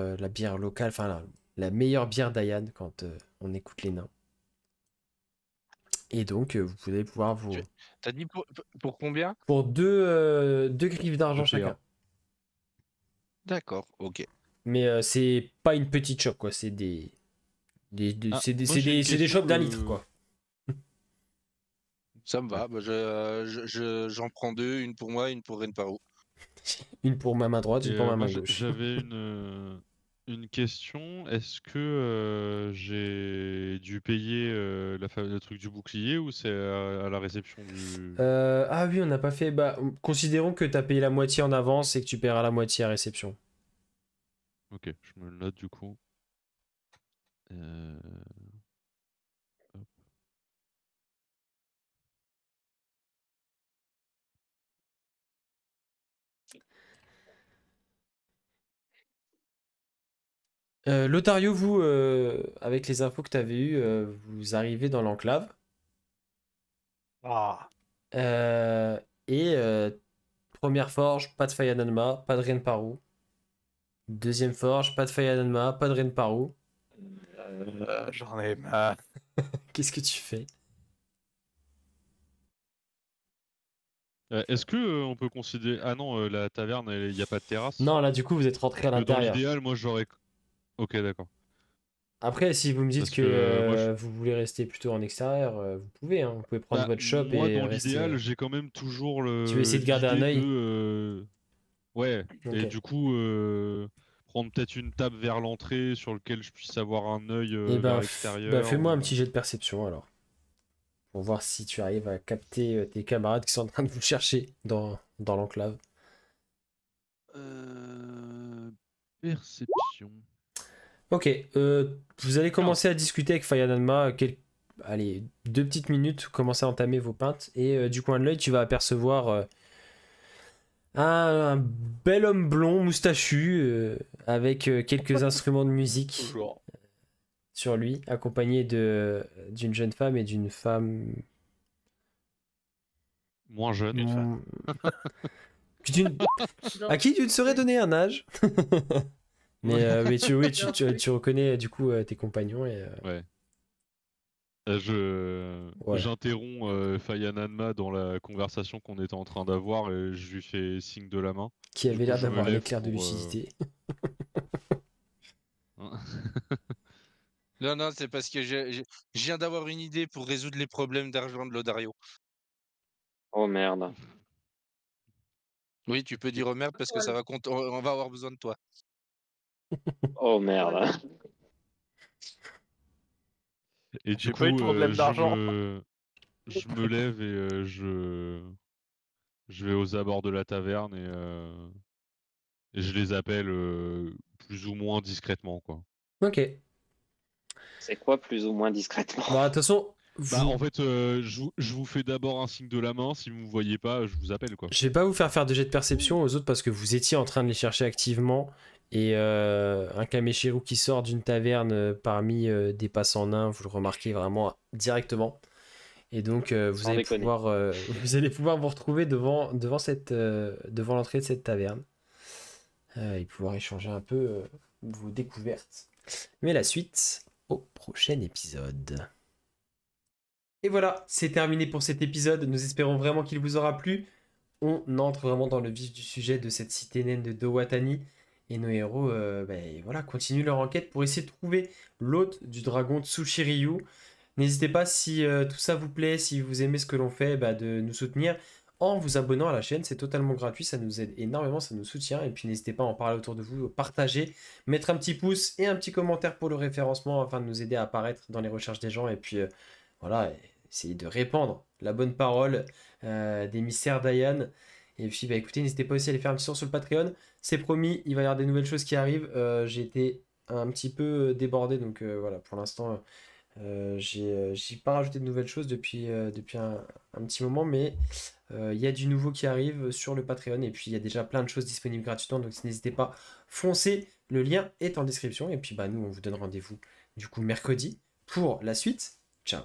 locale, enfin la meilleure bière d'Ayan quand on écoute les nains. Et donc, vous allez pouvoir vous... T'as dit pour combien? Pour deux griffes d'argent Deux chacun. D'accord, ok. Mais c'est pas une petite chope, quoi. C'est Ah, c'est moi, j'ai une des question, chopes d'un litre, quoi. Ça me va. Bah, j'en prends deux, une pour moi, une pour Renparu. Une pour ma main droite, Et une pour ma moi, main gauche. j'avais une question. Est-ce que j'ai dû payer le truc du bouclier ou c'est à la réception du... Ah oui, on n'a pas fait... Bah, considérons que tu as payé la moitié en avance et que tu paieras la moitié à réception. Ok, je me le note du coup. Hop. Lothario, vous, avec les infos que tu avais eues, vous arrivez dans l'enclave. Ah, Euh, et première forge, pas de Fayananma, pas de Renparu. Deuxième forge, pas de Fayananma, pas de Renparu. j'en ai marre. Qu'est-ce que tu fais? Est-ce que on peut considérer... Ah non, la taverne, il n'y a pas de terrasse? Non, là, du coup, vous êtes rentré à Parce que dans l'intérieur. l'idéal, moi j'aurais... Ok, d'accord. Après, si vous me dites Parce que que moi, vous voulez rester plutôt en extérieur, vous pouvez, hein. Vous pouvez prendre bah, votre shop moi, et dans rester. l'idéal, j'ai quand même toujours Tu veux essayer de garder un l'idée œil? de... Ouais, et Ok. du coup, prendre peut-être une table vers l'entrée sur lequel je puisse avoir un œil Et vers ben, l'extérieur. fais-moi un petit jet de perception alors. Pour voir si tu arrives à capter tes camarades qui sont en train de vous chercher dans l'enclave. Perception. Ok, vous allez commencer à discuter avec Fayananma. Allez, 2 petites minutes, vous commencez à entamer vos pintes. Et du coin de l'œil, tu vas apercevoir Un bel homme blond, moustachu, avec quelques instruments de musique Toujours. sur lui, accompagné d'une jeune femme et d'une femme. Moins jeune. Mm. À qui tu ne saurais donner un âge. mais tu reconnais du coup tes compagnons et. Ouais. Voilà. J'interromps Fayan Anma dans la conversation qu'on était en train d'avoir et je lui fais signe de la main. Qui Du avait coup, l'air je me d'avoir un lève éclair de pour, lucidité. Non, non, c'est parce que je viens d'avoir une idée pour résoudre les problèmes d'argent de Lodario. Oh merde. Oui, tu peux dire merde parce que ça va on va avoir besoin de toi. Oh merde. Et du J'ai coup, pas eu de problème d'argent. je me lève et je vais aux abords de la taverne et je les appelle plus ou moins discrètement, quoi. Ok. C'est quoi plus ou moins discrètement? Bah, de toute façon, Bah, en fait, je vous fais d'abord un signe de la main. Si vous me voyez pas, je vous appelle, quoi. je vais pas vous faire de jet de perception aux autres parce que vous étiez en train de les chercher activement. Et un Kameshiro qui sort d'une taverne parmi des passants nains, vous le remarquez vraiment directement. Et donc vous Sans allez déconner. pouvoir vous retrouver devant l'entrée de cette taverne. Et pouvoir échanger un peu vos découvertes. Mais la suite au prochain épisode. Et voilà, c'est terminé pour cet épisode. Nous espérons vraiment qu'il vous aura plu. On entre vraiment dans le vif du sujet de cette cité naine de Dowatani. Et nos héros voilà, continuent leur enquête pour essayer de trouver l'hôte du dragon Tsushiryu. N'hésitez pas, si tout ça vous plaît, si vous aimez ce que l'on fait, de nous soutenir en vous abonnant à la chaîne. C'est totalement gratuit, ça nous aide énormément, ça nous soutient. Et puis n'hésitez pas à en parler autour de vous, partager, mettre un petit pouce et un petit commentaire pour le référencement afin de nous aider à apparaître dans les recherches des gens. Et puis voilà, essayer de répandre la bonne parole des mystères d'Ayan. Et puis écoutez, n'hésitez pas aussi à aller faire un petit tour sur le Patreon. C'est promis, il va y avoir des nouvelles choses qui arrivent. J'ai été un petit peu débordé, donc voilà, pour l'instant, j'ai pas rajouté de nouvelles choses depuis un petit moment, mais il y a du nouveau qui arrive sur le Patreon. Et puis il y a déjà plein de choses disponibles gratuitement, donc n'hésitez pas, foncez. Le lien est en description. Et puis nous, on vous donne rendez-vous du coup mercredi pour la suite. Ciao.